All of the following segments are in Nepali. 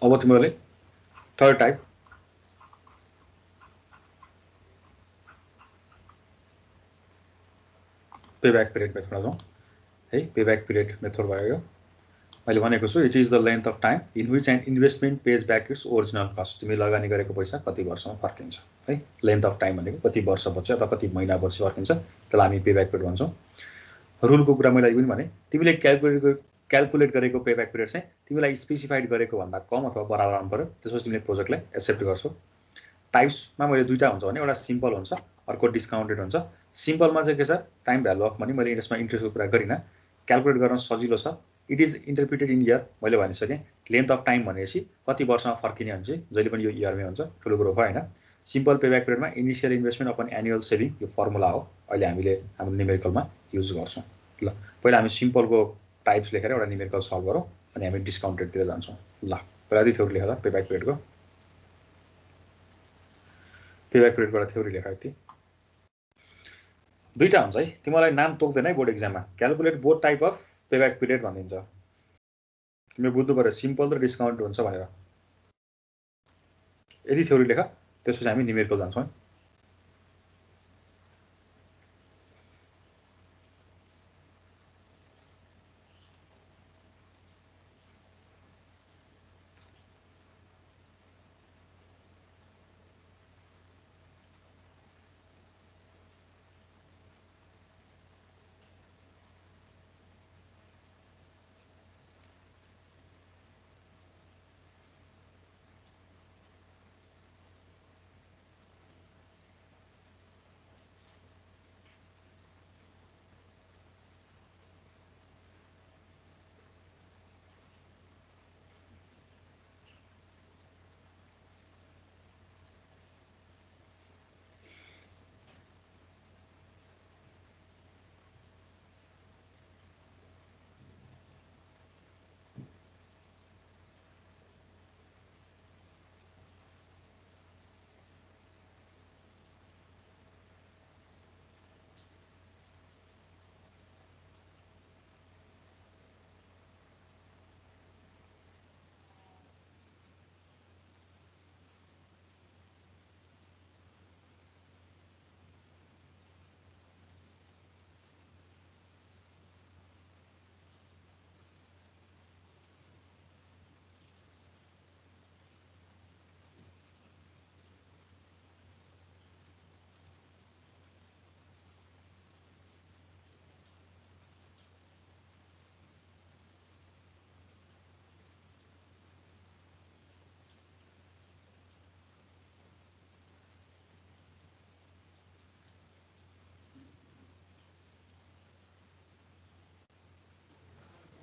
अब तिमीहरूले थर्ड टाइप पेब्याक पिरियड मेथडमा जाउँ है। पेब्याक पिरियड मेथड भयो यो। मैले भनेको छु it is the length of time in which an investment pays back its original cost. तिमी लगानी गरेको पैसा कति वर्षमा फर्किन्छ है। लेन्थ अफ टाइम भनेको कति वर्षपछि अथवा कति महिनापछि फर्किन्छ, त्यसलाई हामी पेब्याक पिरियड भन्छौँ। रुलको कुरा मैले पनि भने, तिमीले क्यालकुलेट गरेको पेब्याक पिरियड चाहिँ तिमीलाई स्पेसिफाइड गरेको भन्दा कम अथवा बराबर हुनु पर्यो, त्यसपछि तिमीले प्रोजेक्टलाई एक्सेप्ट गर्छौ। टाइप्समा मैले दुईवटा हुन्छ भने, एउटा सिम्पल हुन्छ, अर्को डिस्काउन्टेड हुन्छ। सिम्पलमा चाहिँ के छ, टाइम भ्यालु अफ मनी, मैले यसमा इन्ट्रेस्टको कुरा गरिनँ, क्यालकुलेट गर्न सजिलो छ। इट इज इन्टरप्रिटेड इन इयर, मैले भनिसकेँ। लेन्थ अफ टाइम भनेपछि कति वर्षमा फर्किने हुन्छ, जहिले पनि यो इयरमै हुन्छ, ठुलो कुरो भयो होइन। सिम्पल पेब्याक पिरियडमा initial investment upon annual saving, यो फर्मुला हो, अहिले हामीले हाम्रो न्युमेरिकलमा युज गर्छौँ। ल पहिला हामी सिम्पलको टाइप्स लेखेर एउटा न्युमेरिकल सल्भ गरौँ, अनि हामी डिस्काउन्टेडतिर जान्छौँ। ल पहिला दुई थ्योरी लेखेर पेब्याक पिरियडको पेब्याक पिरियडबाट थ्योरी लेख। यति दुईवटा हुन्छ है, तिमीलाई नाम तोक्दैन है बोर्ड एक्जाममा। Calculate both type of payback period भनिदिन्छ। तिमीले बुझ्नु पऱ्यो सिम्पल र डिस्काउन्ट हुन्छ भनेर। यदि थ्योरी लेख, त्यसपछि हामी न्युमेरिकल जान्छौँ।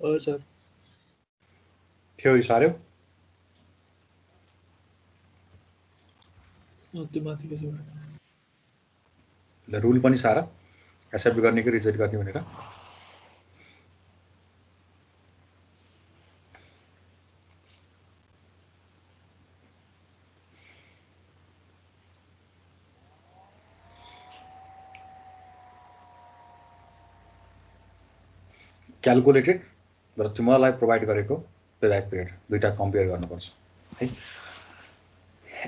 हजुर थ्योरी सार्यो। त्यो माथिको छ। रुल पनि सारा, एक्सेप्ट गर्ने कि रिजेक्ट गर्ने भनेर। क्यालकुलेटेड र तिमीलाई प्रोभाइड गरेको पेब्याक पिरियड दुईवटा कम्पेयर गर्नुपर्छ है।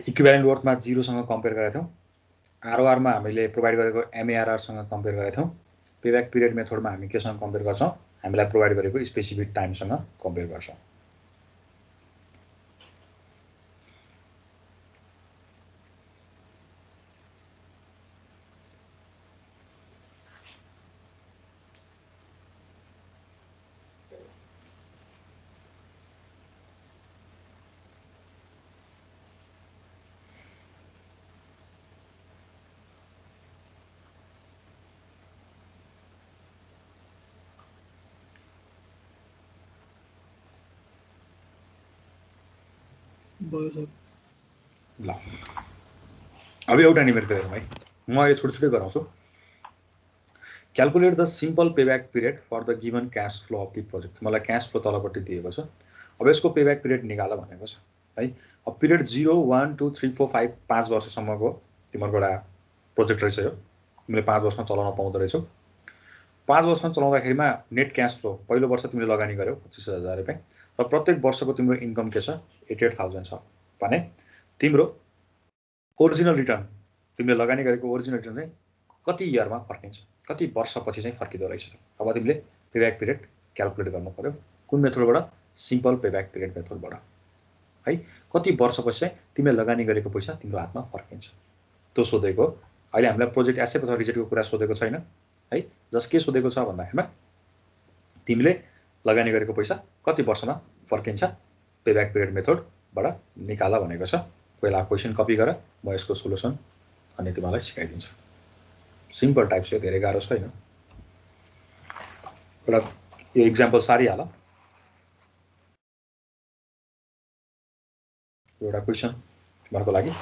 इक्विभ्यालेन्ट वर्थमा 0सँग कम्पेयर गरेका थियौँ। आरओआरमा हामीले प्रोभाइड गरेको एमएआरआरसँग कम्पेयर गरेका थियौँ। पेब्याक पिरियड मेथडमा हामी केसँग कम्पेयर गर्छौँ, हामीलाई प्रोभाइड गरेको स्पेसिफिक टाइमसँग कम्पेयर गर्छौँ। भयो सर। ल अब एउटा न्युमेरिकल हेरौँ है। म अहिले छुट्टै गराउँछु। Calculate the simple payback period for the given cash flow of the project. मलाई क्यास फ्लो तलपट्टि दिएको छ। अब यसको पेब्याक पिरियड निकाल भनेको छ है। अब पिरियड 0, 1, 2, 3, 4, 5 5 वर्षसम्मको तिम्रो एउटा प्रोजेक्ट रहेछ यो। तिमीले 5 वर्षमा चलाउन पाउँदो रहेछौ। 5 वर्षमा चलाउँदाखेरिमा नेट क्याश फ्लो पहिलो वर्ष तिमीले लगानी गर्यौ 25,000 रुपैयाँ र प्रत्येक वर्षको तिम्रो इन्कम के छ 88,000 छ भने तिम्रो ओरिजिनल रिटर्न तिमीले लगानी गरेको ओरिजिनल रिटर्न चाहिँ कति इयरमा फर्किन्छ, कति वर्षपछि चाहिँ फर्किँदो रहेछ। अब तिमीले पेब्याक पिरियड क्याल्कुलेट गर्नु पर्यो। कुन मेथडबाट? सिम्पल पेब्याक पिरियड मेथडबाट है। कति वर्षपछि चाहिँ तिमीले लगानी गरेको पैसा तिम्रो हातमा फर्किन्छ त्यो सोधेको। अहिले हामीलाई प्रोजेक्ट एसेट अथवा रिजेक्टको कुरा सोधेको छैन है। जस के सोधेको छ भन्दाखेरिमा तिमीले लगानी गरेको पैसा कति वर्षमा फर्किन्छ पेब्याक पिरियड मेथडबाट निकाल भनेको छ। पहिला क्वेसन कपी गर, म यसको सोलुसन अनि तिमीलाई सिकाइदिन्छु। सिम्पल टाइप छ, धेरै गाह्रो छैन। एउटा यो एक्जाम्पल सारिहाल। एउटा क्वेसन तिमीहरूको लागि।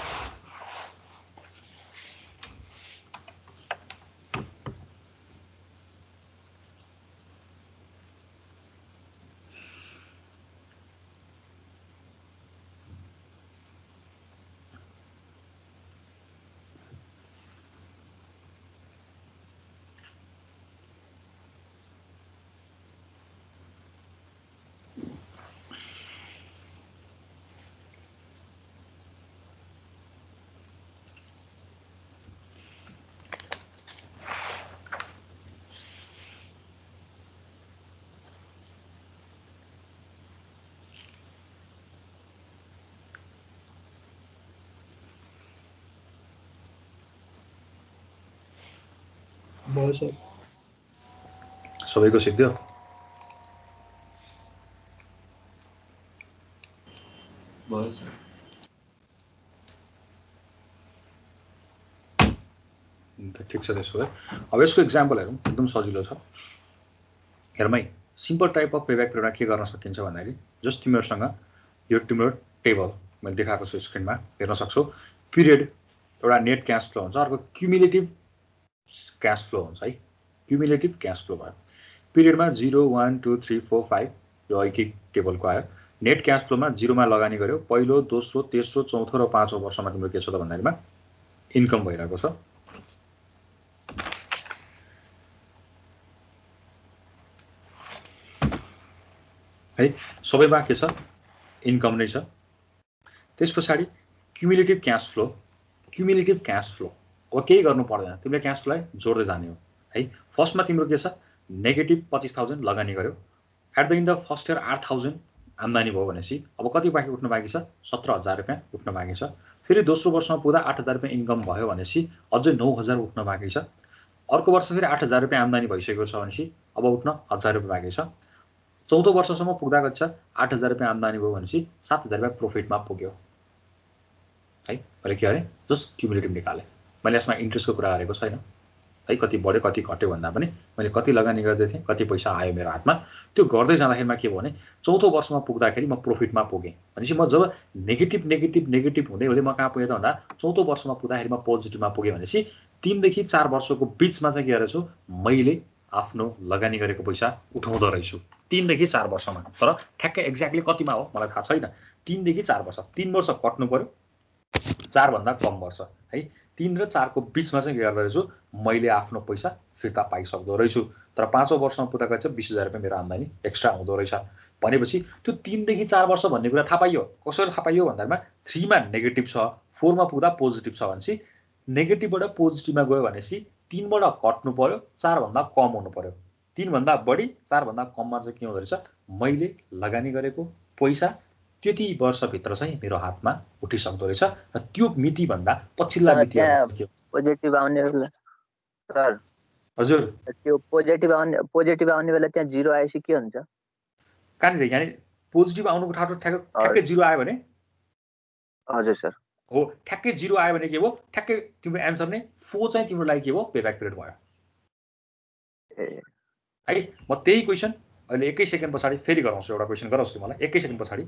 भयो सर। सबैको सिक्यो? भयो सर। ठिक छ त्यसो भए। अब यसको इक्जाम्पल हेरौँ, एकदम सजिलो छ। हेरमै सिम्पल टाइप अफ पेब्याक पिरियडमा के गर्न सकिन्छ भन्दाखेरि जस्ट तिमीहरूसँग यो तिम्रो टेबल मैले देखाएको छु स्क्रिनमा हेर्न सक्छौ। पिरियड एउटा नेट क्यास फ्लो हुन्छ, अर्को क्युमुलेटिभ क्यास फ्लो हुन्छ है। क्युमुलेटिभ क्यास फ्लो भयो। पिरियडमा 0 1 2 3 4 5 यो एक टेबलको आयो। नेट क्यास फ्लोमा 0 मा लगानी गर्यो, पहिलो दोस्रो तेस्रो चौथो र पाँचौं वर्षमा तिम्रो के छ त भन्दाखेरिमा इन्कम भइरहेको छ। है सबैमा के छ इन्कम नै छ। त्यसपछि cumulative cash flow. Cumulative cash flow अब केही गर्नु पर्दैन, तिमीले क्याश फ्लोलाई जोड्दै जाने हो है। फर्स्टमा तिम्रो के छ नेगेटिभ 25,000 लगानी गर्यो। At the end of first year 8,000 आम्दानी भयो भनेपछि अब कति बाँकी उठ्न बाँकी छ 17,000 रुपियाँ उठ्न बाँकी छ। फेरि दोस्रो वर्षमा पुग्दा 8,000 रुपियाँ इन्कम भयो भनेपछि अझै 9,000 उठ्न बाँकी छ। अर्को वर्ष फेरि 8,000 रुपियाँ आम्दानी भइसकेको छ भनेपछि अब उठ्न 1,000 रुपियाँ बाँकी छ। चौथो वर्षसम्म पुग्दा कति छ 8,000 रुपियाँ आम्दानी भयो भनेपछि 7,000 रुपियाँ प्रोफिटमा पुग्यो है। मैले के गरेँ जस्ट क्युमुलेटिभ निकालेँ। मैले यसमा इन्ट्रेस्टको कुरा गरेको छैन है, कति बढ्यो कति घट्यो भन्दा पनि मैले कति लगानी गर्दै थिएँ कति पैसा आयो मेरो हातमा। त्यो गर्दै जाँदाखेरिमा के भयो भने चौथो वर्षमा पुग्दाखेरि म प्रोफिटमा पुगेँ भनेपछि म जब नेगेटिभ नेगेटिभ नेगेटिभ हुँदै हुँदै म कहाँ पुगेँ त भन्दा चौथो वर्षमा पुग्दाखेरि म पोजिटिभमा पुगेँ भनेपछि 3 देखि 4 वर्षको बिचमा चाहिँ के गरेछु मैले आफ्नो लगानी गरेको पैसा उठाउँदो रहेछु 3 देखि 4 वर्षमा। तर ठ्याक्कै एक्ज्याक्टली कतिमा हो मलाई थाहा छैन। 3 देखि 4 वर्ष, 3 वर्ष कट्नु पर्यो, 4 भन्दा कम वर्ष है। 3 र 4 को बिचमा चाहिँ के गर्दो रहेछु मैले आफ्नो पैसा फिर्ता पाइसक्दो रहेछु। तर 5औं वर्षमा पुग्दा चाहिँ 20,000 रुपियाँ मेरो आम्दानी एक्स्ट्रा हुँदो रहेछ भनेपछि त्यो 3 देखि 4 वर्ष भन्ने कुरा थाहा पाइयो। कसरी थाहा पाइयो भन्दामा 3 मा नेगेटिभ छ, 4 मा पुग्दा पोजिटिभ छ भनेपछि नेगेटिभबाट पोजिटिभमा गयो भनेपछि 3 बाट कट्नु पर्यो, 4 भन्दा कम हुनु पर्यो। 3 भन्दा बढी 4 भन्दा कममा चाहिँ के हुँदो रहेछ मैले लगानी गरेको पैसा त्यति वर्षभित्र चाहिँ मेरो हातमा उठिसक्दो रहेछ। र त्यो मिति भन्दा पछिल्ला मिति पोजिटिभ आउने बेला सर हजुर त्यो पोजिटिभ आउने बेला त्यहाँ 0 आएपछि के हुन्छ? कहाँनिर यानी पोजिटिभ आउनुको ठ्याक्कै 0 आयो भने हजुर सर हो, ठ्याक्कै 0 आयो भने के हो ठ्याक्कै तिम्रो एन्सर नै 4 चाहिँ तिम्रो लागि के हो पेब्याक पिरियड भयो है। म त्यही क्वेसन अहिले एकै सेकेन्ड पछाडि फेरि गराउँछु। एउटा क्वेसन गराउँछु मलाई एकै सेकेन्ड पछाडि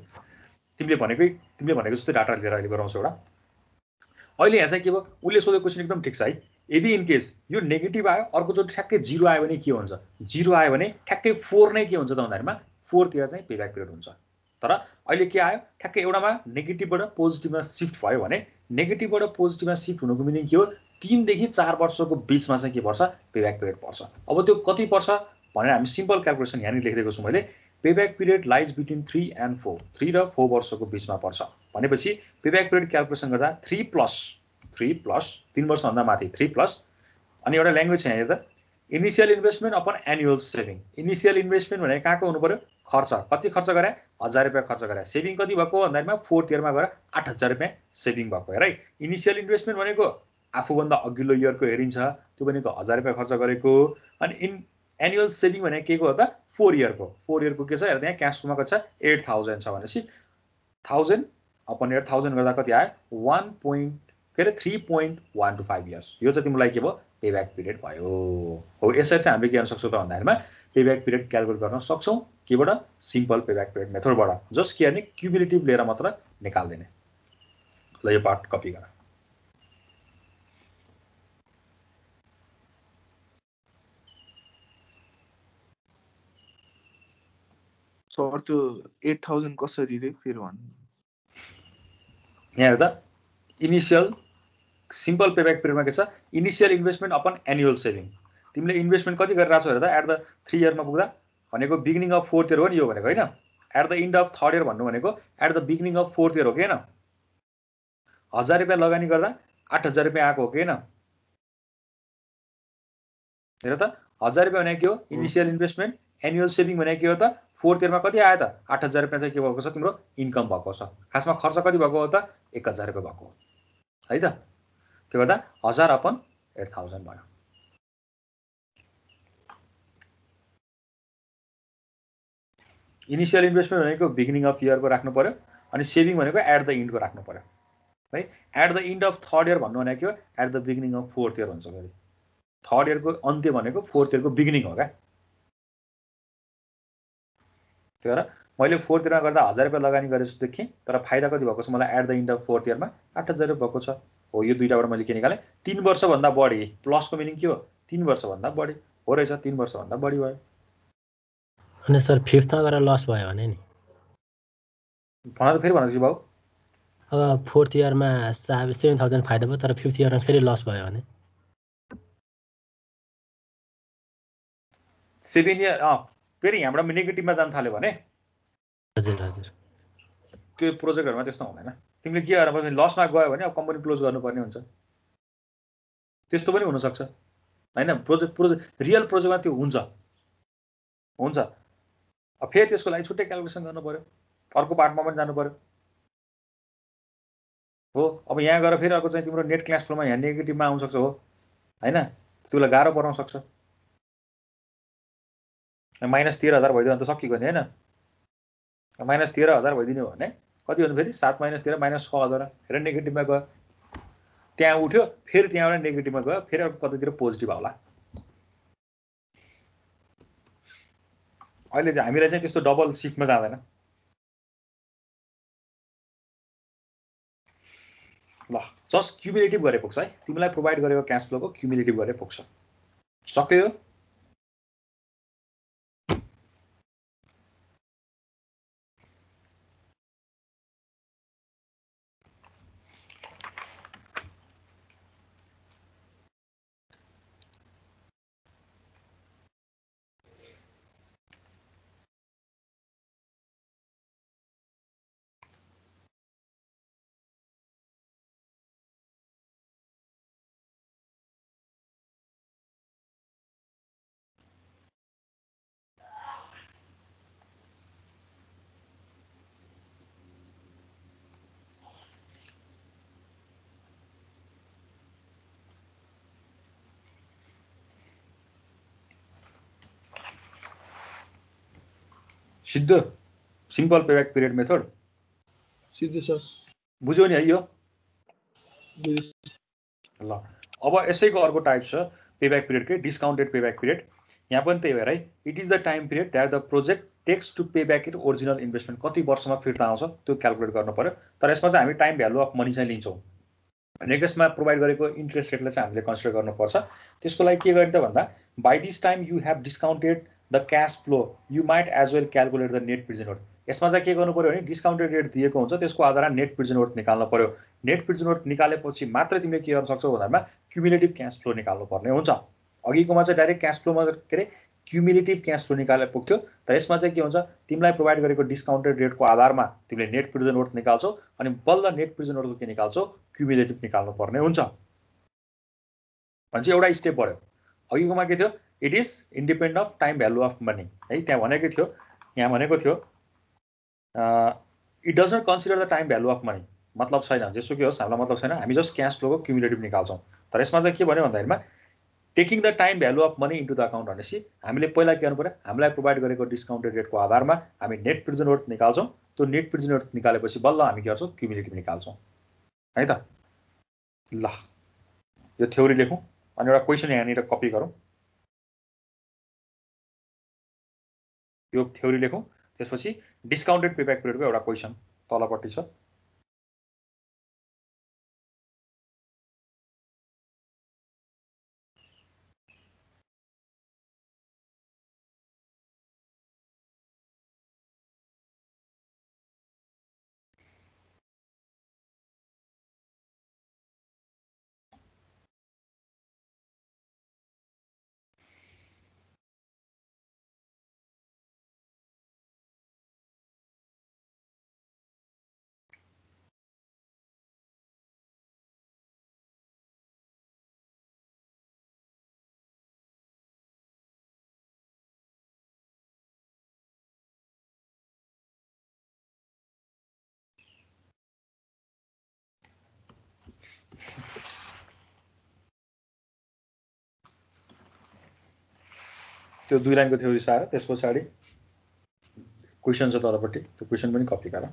तिमीले भनेको जस्तै डाटा लिएर अहिले गराउँछु एउटा। अहिले यहाँ चाहिँ के भयो उसले सोधेको क्वेसन एकदम ठिक छ है। यदि इनकेस यो नेगेटिभ आयो अर्कोचोटि ठ्याक्कै 0 आयो भने के हुन्छ? 0 आयो भने ठ्याक्कै 4 नै के हुन्छ त भन्दाखेरिमा 4 तिर चाहिँ पेब्याक पिरियड हुन्छ। तर अहिले के आयो ठ्याक्कै एउटामा नेगेटिभबाट पोजिटिभमा सिफ्ट भयो भने नेगेटिभबाट पोजिटिभमा सिफ्ट हुनुको मिनिङ के हो 3 देखि 4 वर्षको बिचमा चाहिँ के पर्छ पेब्याक पिरियड पर्छ। अब त्यो कति पर्छ भनेर हामी सिम्पल क्याल्कुलेसन यहाँ लेखिदिएको छु मैले। Payback period lies between 3 and 4, 3 र 4 वर्षको बिचमा पर्छ भनेपछि पेब्याक पिरियड क्याल्कुलेसन गर्दा 3 प्लस 3 वर्षभन्दा माथि 3 प्लस अनि एउटा ल्याङ्ग्वेज छ यहाँ हेर्दा initial investment upon annual saving. Initial investment भनेको कहाँको हुनु पर्यो खर्च कति खर्च गरे 1000 रुपैयाँ खर्च गरे सेभिङ कति भएको भन्दामा 4th इयरमा गएर 8000 रुपैयाँ सेभिङ भएको है। इनिशियल इन्भेस्टमेन्ट भनेको आफूभन्दा अघिल्लो इयरको हेरिन्छ त्यो भनेको 1000 रुपैयाँ खर्च गरेको। अनि एनुअल सेभिङ भनेको के को हो त 4 इयरको के छ हेर्दा यहाँ क्याश फ्लोमा कति छ 8000 छ भनेपछि 1000 अपन 8000 गर्दा कति आयो 3.125 इयर्स। यो चाहिँ तिमीलाई के भयो पेब्याक पिरियड भयो। हो यसरी चाहिँ हामीले के गर्न सक्छौँ त भन्दाखेरिमा पेब्याक पिरियड क्याल्कुलेट गर्न सक्छौँ केबाट सिम्पल पेब्याक पिरियड मेथडबाट जस्ट के गर्ने क्युमुलेटिभ लिएर मात्र निकाल्दिने। ल यो पार्ट कपी गर। सर त्यो 8000 कसरी रे फेरि भन्नु। यहाँ हेर्दा इनिशियल सिम्पल पेब्याक पिरियडमा के छ initial investment upon annual saving. तिमीले इन्भेस्टमेन्ट कति गरिरहेको छौ हेर्दा एट द 3 इयरमा पुग्दा भनेको बिगिनिङ अफ 4th इयर हो नि यो भनेको हैन। At the end of 3rd year भन्नु भनेको at the beginning of 4th year हो कि हैन। 1000 रुपैयाँ लगानी गर्दा 8000 रुपैयाँ आएको हो कि हैन। हेर त 1000 रुपैयाँ भनेको के हो इनिशियल इन्भेस्टमेन्ट एनुअल सेभिङ भनेको के हो त 4th इयरमा कति आयो त 8000 रुपैयाँ चाहिँ के भएको छ तिम्रो इन्कम भएको छ। खासमा खर्च कति भएको हो त 1000 रुपैयाँ भएको हो है त। त्यो गर्दा 1000 अपन 8000 भयो। इनिशियल इन्भेस्टमेन्ट भनेको बिगिनिङ अफ इयरको राख्नु पर्यो अनि सेभिङ भनेको एट द इन्डको राख्नु पर्यो है। At the end of 3rd year भन्नु भनेको at the beginning of 4th year भन्छ। फेरि 3rd इयरको अन्त्य भनेको 4th इयरको बिगिनिङ हो क्या। त्यो भएर मैले 4th इयरमा गर्दा 1000 रुपैयाँ लगानी गरेको छु देखेँ तर फाइदा कति भएको छ मलाई at the end of 4th इयरमा 8000 रुपैयाँ भएको छ। हो यो दुईटाबाट मैले के निकालेँ 3 वर्षभन्दा बढी प्लसको मिनिङ के हो 3 वर्षभन्दा बढी हो रहेछ 3 वर्षभन्दा बढी भयो। अनि सर 5th मा गएर लस भयो भने नि भन त फेरि भन्नु बाबु। अब 4th इयरमा 7000 फाइदा भयो तर 5th इयरमा फेरि लस भयो भने 7 इयर फेरि यहाँबाट नेगेटिभमा जान थाल्यो भने हजुर हजुर त्यो प्रोजेक्टहरुमा त्यस्तो हुँदैन। तिमीले के गरेर पनि लसमा गयो भने अब कम्पनी क्लोज गर्नुपर्ने हुन्छ। त्यस्तो पनि हुन सक्छ हैन। प्रोजेक्ट रियल प्रोजेक्टमा त्यो हुन्छ। अब फेरि त्यसको लागि छुट्टै क्याल्कुलेसन गर्नु पर्यो अर्को पार्टमा पनि जानु पर्यो हो। अब यहाँ गएर फेरि अर्को चाहिँ तिम्रो नेट क्याश फ्लोमा यहाँ नेगेटिभमा आउन सक्छ हो हैन। त्यसलाई गाह्रो पर्न सक्छ। -13,000 भइदियो भने त सकियो नि हैन। -13,000 भइदिने हो भने कति हो फेरि 7 - 13 -6,000 हेर नेगेटिभमा गयो त्यहाँ उठ्यो फेरि त्यहाँबाट नेगेटिभमा गयो फेरि अर्को कतैतिर पोजिटिभ आउला। अहिले चाहिँ हामीलाई चाहिँ त्यस्तो डबल सिफ्टमा जाँदैन। ल जस्ट क्युमुलेटिभ गरे पुग्छ है। तिमीलाई प्रोभाइड गरेको क्याश फ्लोको क्युमुलेटिभ गरे पुग्छ। सक्यो। सिद्धो सिम्पल पेब्याक पिरियड मेथड सिद्धो सर बुझ्यौ नि है यो। बुझ्यो। ल अब यसैको अर्को टाइप छ पेब्याक पिरियड के डिस्काउन्टेड पेब्याक पिरियड। यहाँ पनि त्यही भएर है it is the time period that the project takes to pay back it original investment कति वर्षमा फिर्ता आउँछ त्यो क्याल्कुलेट गर्नु पर्यो। तर यसमा चाहिँ हामी टाइम भ्यालु अफ मनी चाहिँ लिन्छौँ। नेक्स्टमा प्रोभाइड गरेको इन्ट्रेस्ट रेटलाई चाहिँ हामीले कन्सिडर गर्नुपर्छ। त्यसको लागि के गर्ने त भन्दा by this time you have discounted the cash flow you might as well calculate the net present worth. यसमा चाहिँ के गर्नु पर्यो भने डिस्काउन्टेड रेट दिएको हुन्छ, त्यसको आधारमा नेट प्रेजेन्ट वर्थ निकाल्नु पर्यो। नेट प्रेजेन्ट वर्थ निकालेपछि मात्र तिमीले के गर्न सक्छौ भन्दामा क्युमुलेटिभ क्यास फ्लो निकाल्नु पर्ने हुन्छ। अघिकोमा चाहिँ डाइरेक्ट क्यास फ्लोमा के अरे क्युमुलेटिभ क्यास फ्लो निकाले पुग्थ्यो, तर यसमा चाहिँ के हुन्छ तिमीलाई प्रोभाइड गरेको डिस्काउन्टेड रेटको आधारमा तिमीले नेट प्रेजेन्ट वर्थ निकाल्छौ अनि बल्ल नेट प्रेजेन्ट वर्थको के निकाल्छौ क्युमुलेटिभ निकाल्नु पर्ने हुन्छ। भनेपछि एउटा स्टेप बढ्यो। अघिकोमा के थियो it is independent of time value of money है, त्यहाँ भनेकै थियो, यहाँ भनेको थियो it does not consider the time value of money, मतलब छैन, जेसुकै होस् हामीलाई मतलब छैन, हामी जस्ट क्यास फ्लोको क्युमुलेटिभ निकाल्छौँ। तर यसमा चाहिँ के भन्यो भन्दाखेरिमा taking the time value of money into the account भनेपछि हामीले पहिला के गर्नु पर्यो, हामीलाई प्रोभाइड गरेको डिस्काउन्टेड रेटको आधारमा हामी नेट प्रेजेन्ट वर्थ निकाल्छौँ। त्यो नेट प्रेजेन्ट वर्थ निकालेपछि बल्ल हामी के गर्छौँ क्युमुलेटिभ निकाल्छौँ है त। ल यो थ्योरी लेखौँ अनि एउटा क्वेसन यहाँनिर कपी गरौँ, यो थ्योरी लेखौँ, त्यसपछि डिस्काउन्टेड पेब्याक पिरियडको एउटा क्वेसन तलपट्टि छ। त्यो 2 लाइनको थ्योरी सार त्यस पछाडि क्वेसन छ तलपट्टि, त्यो क्वेसन पनि कपी गर।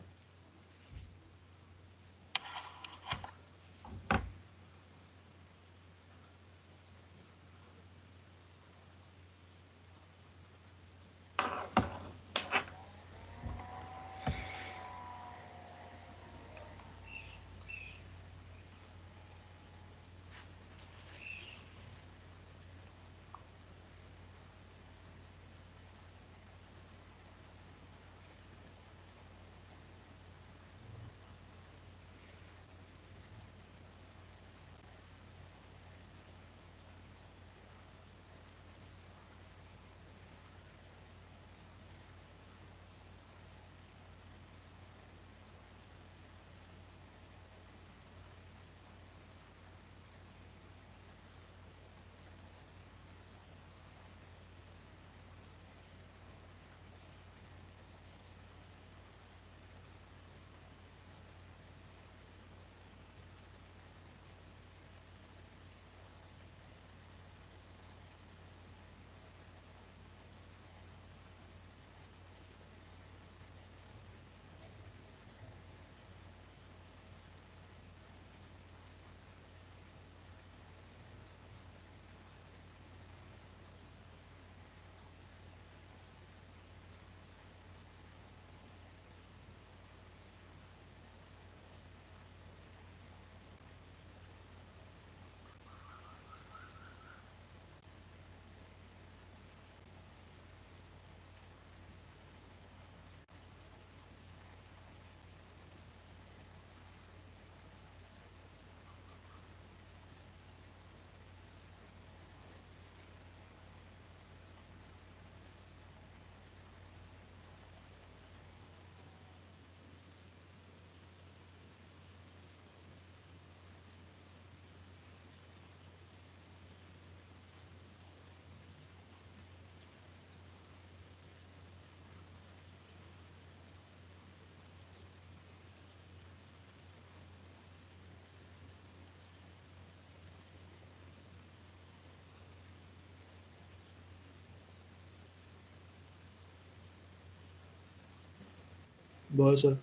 भयो सर।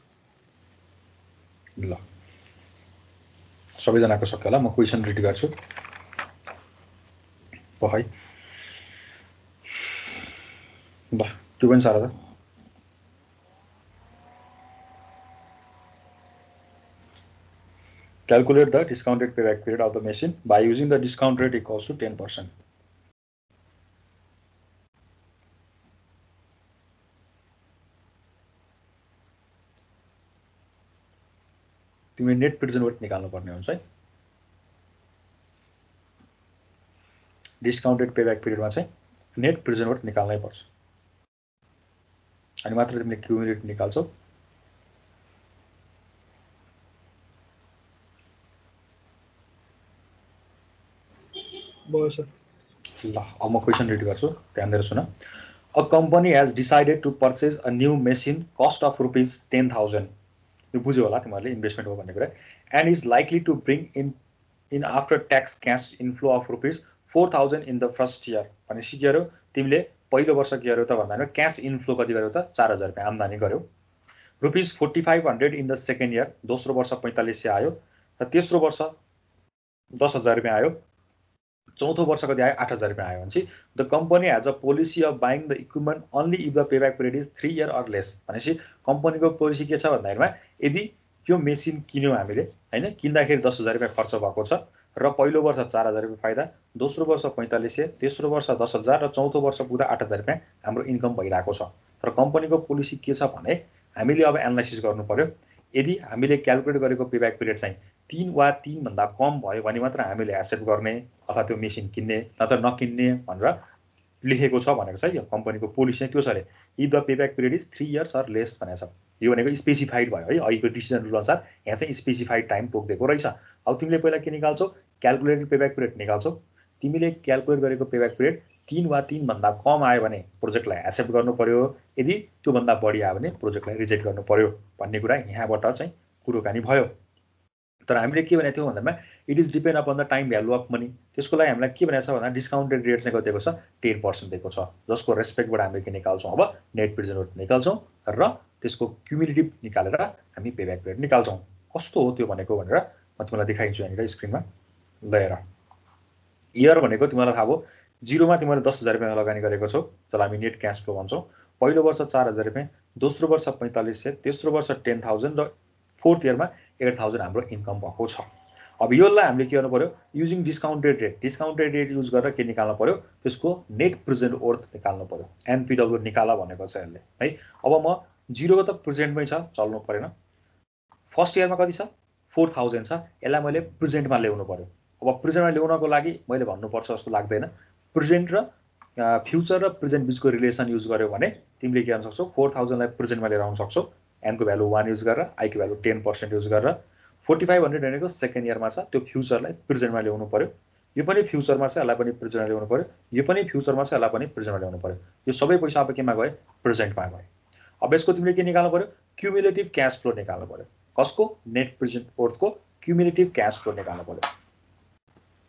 ल सबैजनाको सक्यो होला, म क्वेसन रिड गर्छु है। ल त्यो पनि सारा छ। Calculate the discounted payback period of the machine by using the discount rate equals to 10%. तिमीले नेट प्रेजेन्ट वर्थ निकाल्नु पर्ने हुन्छ है। डिस्काउन्टेड पेब्याक पिरियडमा चाहिँ नेट प्रेजेन्ट वर्थ निकाल्नै पर्छ अनि मात्र तिमीले क्युमुलेटिभ निकाल्छौ। भयो सर। ल अब म क्वेसन रिड गर्छु, ध्यान दिएर सुन। A company has decided to purchase a new machine cost of rupees 10,000. यो बुझ्यो होला तिमीहरूले इन्भेस्टमेन्ट हो भन्ने कुरा। And is likely to bring in after tax cash inflow of rupees 4,000 in the first year. भनेपछि के गर्यो तिमीले पहिलो वर्ष के गर्यो त भन्दा क्यास इनफ्लो कति गर्यो त 4,000 रुपियाँ आम्दानी गर्यो। Rupees 4,500 in the second year, दोस्रो वर्ष 4,500 आयो र तेस्रो वर्ष 10,000 रुपियाँ आयो, चौथो वर्ष कति आयो 8,000 रुपियाँ आयो। भनेपछि the company has a policy of buying the equipment only if the payback period is 3 year or less. भनेपछि कम्पनीको पोलिसी के छ भन्दाखेरिमा यदि यो मेसिन किन्यौँ हामीले हैन, किन्दाखेरि 10,000 रुपियाँ खर्च भएको छ र पहिलो वर्ष 4,000 रुपियाँ फाइदा, दोस्रो वर्ष 4,500, तेस्रो वर्ष 10,000 र चौथो वर्ष पुरा 8,000 रुपियाँ हाम्रो इन्कम भइरहेको छ। तर कम्पनीको पोलिसी के छ भने हामीले अब एनालाइसिस गर्नु पर्यो। यदि हामीले क्यालकुलेट गरेको पेब्याक पिरियड चाहिँ 3 वा 3 भन्दा कम भयो भने मात्र हामीले एक्सेप्ट गर्ने अथवा त्यो मेसिन किन्ने नत्र नकिन्ने भनेर लेखेको छ भनेको छ। यो कम्पनीको पोलिसी चाहिँ त्यो छ अरे, if the payback period is 3 years or less भनेको छ। यो भनेको स्पेसिफाइड भयो है, अहिलेको डिसिजन रुल अनुसार यहाँ चाहिँ स्पेसिफाइड टाइम तोकिदिएको रहेछ। अब तिमीले पहिला के निकाल्छौ, क्यालकुलेटेड पेब्याक पिरियड निकाल्छौ। तिमीले क्यालकुलेट गरेको पेब्याक पिरियड 3 वा 3 भन्दा कम आयो भने प्रोजेक्टलाई एक्सेप्ट गर्नु पर्यो, यदि त्योभन्दा बढी आयो भने प्रोजेक्टलाई रिजेक्ट गर्नु पर्यो भन्ने कुरा यहाँबाट चाहिँ कुरोकानी भयो। तर हामीले के भनेको थियौँ भन्दामा it is depend upon the time value of money. त्यसको लागि हामीलाई के भनेको छ भन्दा डिस्काउन्टेड रेट चाहिँ कति दिएको छ 10% दिएको छ, जसको रेस्पेक्टबाट हामीले के निकाल्छौँ अब नेट प्रेजेन्ट वर्थ निकाल्छौँ र त्यसको क्युमुलेटिभ निकालेर हामी पेब्याक पिरियड निकाल्छौँ। कस्तो हो त्यो भनेको भनेर म तिमीलाई देखाइदिन्छु यहाँनिर स्क्रिनमा लिएर। इयर भनेको तिमीलाई थाहा भयो, जिरोमा तिमीले 10,000 रुपियाँ लगानी गरेको छौ, जसलाई हामी नेट क्यास फ्लो भन्छौँ। पहिलो वर्ष 4,000 रुपियाँ, दोस्रो वर्ष 4,500, तेस्रो वर्ष 10,000 र फोर्थ इयरमा 8,000 हाम्रो इन्कम भएको छ। अब यसलाई हामीले के गर्नु पर्यो, using discounted rate, discounted rate use गरेर के निकाल्नु पर्यो, त्यसको नेट प्रेजेन्ट वर्थ निकाल्नु पर्यो। एनपिडब्ल्यू निकाला भनेको छ यसले है। अब म जिरोको त प्रेजेन्टमै छ, चल्नु परेन। फर्स्ट इयरमा कति छ 4,000 छ, यसलाई मैले प्रेजेन्टमा ल्याउनु पर्यो। अब प्रेजेन्टमा ल्याउनको लागि मैले भन्नुपर्छ जस्तो लाग्दैन। प्रेजेन्ट र फ्युचर र प्रेजेन्ट बिचको रिलेसन युज गर्यो भने तिमीले के गर्न सक्छौ, 4,000 लाई प्रेजेन्टमा लिएर आउन सक्छौ, एनको भ्यालु 1 युज गरेर, आईको भ्यालु 10% युज गरेर। 4,500 भनेको सेकेन्ड इयरमा छ, त्यो फ्युचरलाई प्रेजेन्टमा ल्याउनु पर्यो। यो पनि फ्युचरमा छ, यसलाई पनि प्रेजेन्टमा ल्याउनु पर्यो। यो पनि फ्युचरमा छ, यसलाई पनि प्रेजेन्टमा ल्याउनु पर्यो। यो सबै पैसा अब केमा गए, प्रेजेन्टमा गए। अब यसको तिमीले के निकाल्नु पर्यो, क्युमुलेटिभ क्यास फ्लो निकाल्नु पर्यो। कसको, नेट प्रेजेन्ट वर्थको क्युमुलेटिभ क्यास फ्लो निकाल्नु पर्यो।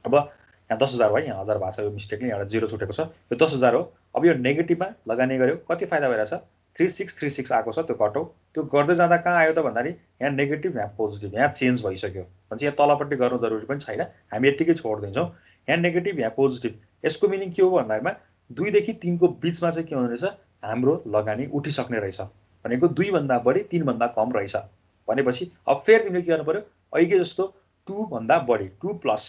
अब यहाँ 10,000 भयो, यहाँ 1,000 भएको छ, यो मिस्टेकले यहाँ 0 छुटेको छ, यो 10,000 हो। अब यो नेगेटिभमा लगानी गर्यो, कति फाइदा भइरहेछ 3636 आएको छ, त्यो घटाउ। त्यो गर्दै जाँदा कहाँ आयो त भन्दाखेरि यहाँ नेगेटिभ यहाँ पोजिटिभ, यहाँ चेन्ज भइसक्यो। भनेपछि यहाँ तलपट्टि गर्नु जरुरी पनि छैन, हामी यतिकै छोडिदिन्छौँ। यहाँ नेगेटिभ यहाँ पोजिटिभ, यसको मिनिङ के हो भन्दामा 2 देखि 3 को बिचमा चाहिँ के हुने रहेछ, हाम्रो लगानी उठिसक्ने रहेछ। भनेको 2 भन्दा बढी 3 भन्दा कम रहेछ भनेपछि अब फेरि तिमीले के गर्नु पर्यो, अहिले जस्तो 2 भन्दा बढी 2 प्लस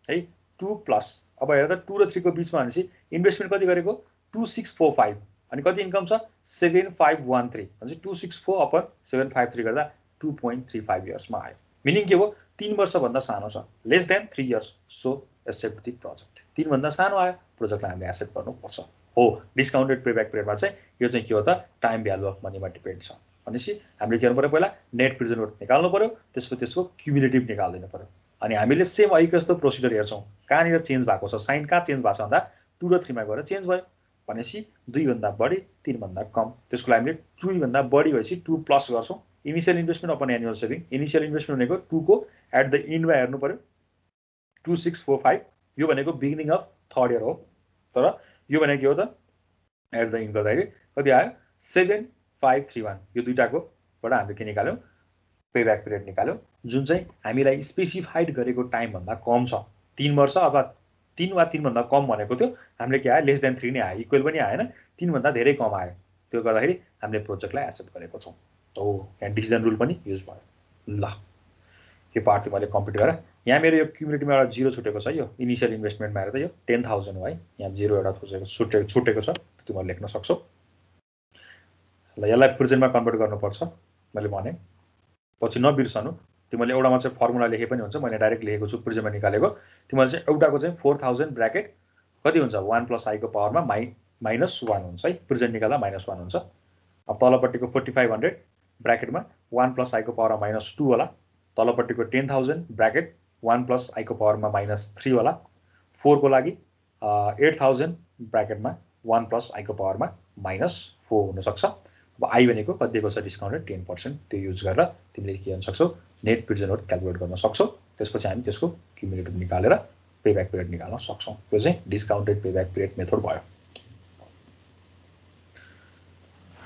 है, 2 प्लस। अब हेर त 2 र 3 को बिचमा भनेपछि इन्भेस्टमेन्ट कति गरेको 2645 अनि कति इन्कम छ 7513। भनेपछि 264 अपन 753 गर्दा 2.35 इयर्समा आयो। मिनिङ के हो, 3 वर्षभन्दा सानो छ, less than 3 years, so accept the project. 3 भन्दा सानो आयो, प्रोजेक्टलाई हामीले एक्सेप्ट गर्नुपर्छ। हो, डिस्काउन्टेड पेब्याक पिरियडमा चाहिँ यो चाहिँ के हो त, टाइम भ्यालु अफ मनीमा डिपेन्ड छ। भनेपछि हामीले के गर्नु पर्यो, पहिला नेट प्रेजेन्ट वर्थ निकाल्नु पर्यो, त्यसपछि त्यसको क्युमुलेटिभ निकाल्दिनु पर्यो। अनि हामीले सेम अहिले जस्तो प्रोसिडर हेर्छौँ, कहाँनिर चेन्ज भएको छ, साइन कहाँ चेन्ज भएको छ भन्दा 2 र 3 मा गएर चेन्ज भयो। भनेपछि 2 भन्दा बढी 3 भन्दा कम, त्यसको लागि हामीले 2 भन्दा बढी भएपछि 2 प्लस गर्छौँ। Initial investment upon annual saving, initial investment भनेको 2 को एट द इन्डमा हेर्नु पर्यो 2645, यो भनेको बिगिनिङ अफ थर्ड इयर हो। तर यो भनेको के हो त, एट द इन्ड गर्दाखेरि कति आयो 7531। यो दुईटाकोबाट हामीले के निकाल्यौँ, पेब्याक पिरियड निकाल्यौँ, जुन चाहिँ हामीलाई स्पेसिफाइड गरेको टाइमभन्दा कम छ। 3 वर्ष अथवा 3 वा 3 भन्दा कम भनेको थियो, हामीले के आयो लेस देन 3 नै आयो, इक्वल पनि आएन, 3 भन्दा धेरै कम आयो। त्यो गर्दाखेरि हामीले प्रोजेक्टलाई एक्सेप्ट गरेको छौँ। हो, यहाँ डिसिजन रुल पनि युज भयो। ल, यो पार्ट चाहिँ मैले कम्प्लिट गरेँ। यहाँ मेरो यो क्युमुलेटिभमा एउटा 0 छुटेको छ, यो इनिसियल इन्भेस्टमेन्टमा हेर्दा यो 10,000 हो है, यहाँ 0 एउटा छुटेको छ, तिमीले लेख्न सक्छौ। ल, यसलाई प्रेजेन्टमा कन्भर्ट गर्नुपर्छ, मैले भने पछि नबिर्सनु। तिमीले एउटामा चाहिँ फर्मुला लेखे पनि हुन्छ, मैले डाइरेक्ट लेखेको छु प्रिजममा निकालेको। तिमीले चाहिँ एउटाको चाहिँ 4000 ब्र्याकेट कति हुन्छ 1 + i को पावरमा -1 हुन्छ है, प्रिजम निकाल्दा -1 हुन्छ। अब तलपट्टिको 4500 ब्र्याकेटमा 1 + i को पावरमा -2 होला, तलपट्टिको 10000 ब्र्याकेट 1 + i को पावरमा -3 होला, 4 को लागि 8000 ब्र्याकेटमा 1 + i को पावरमा -4 हुन सक्छ। अब i भनेको कति दिएको छ डिस्काउन्टेड 10%, त्यो युज गरेर तिमीले के गर्न सक्छौ नेट प्रिजन नोट क्याल्कुलेट गर्न सक्छौ। त्यसपछि हामी त्यसको क्युमुलेटिभ निकालेर पेब्याक पिरियड निकाल्न सक्छौँ। त्यो चाहिँ डिस्काउन्टेड पेब्याक पिरियड मेथड भयो।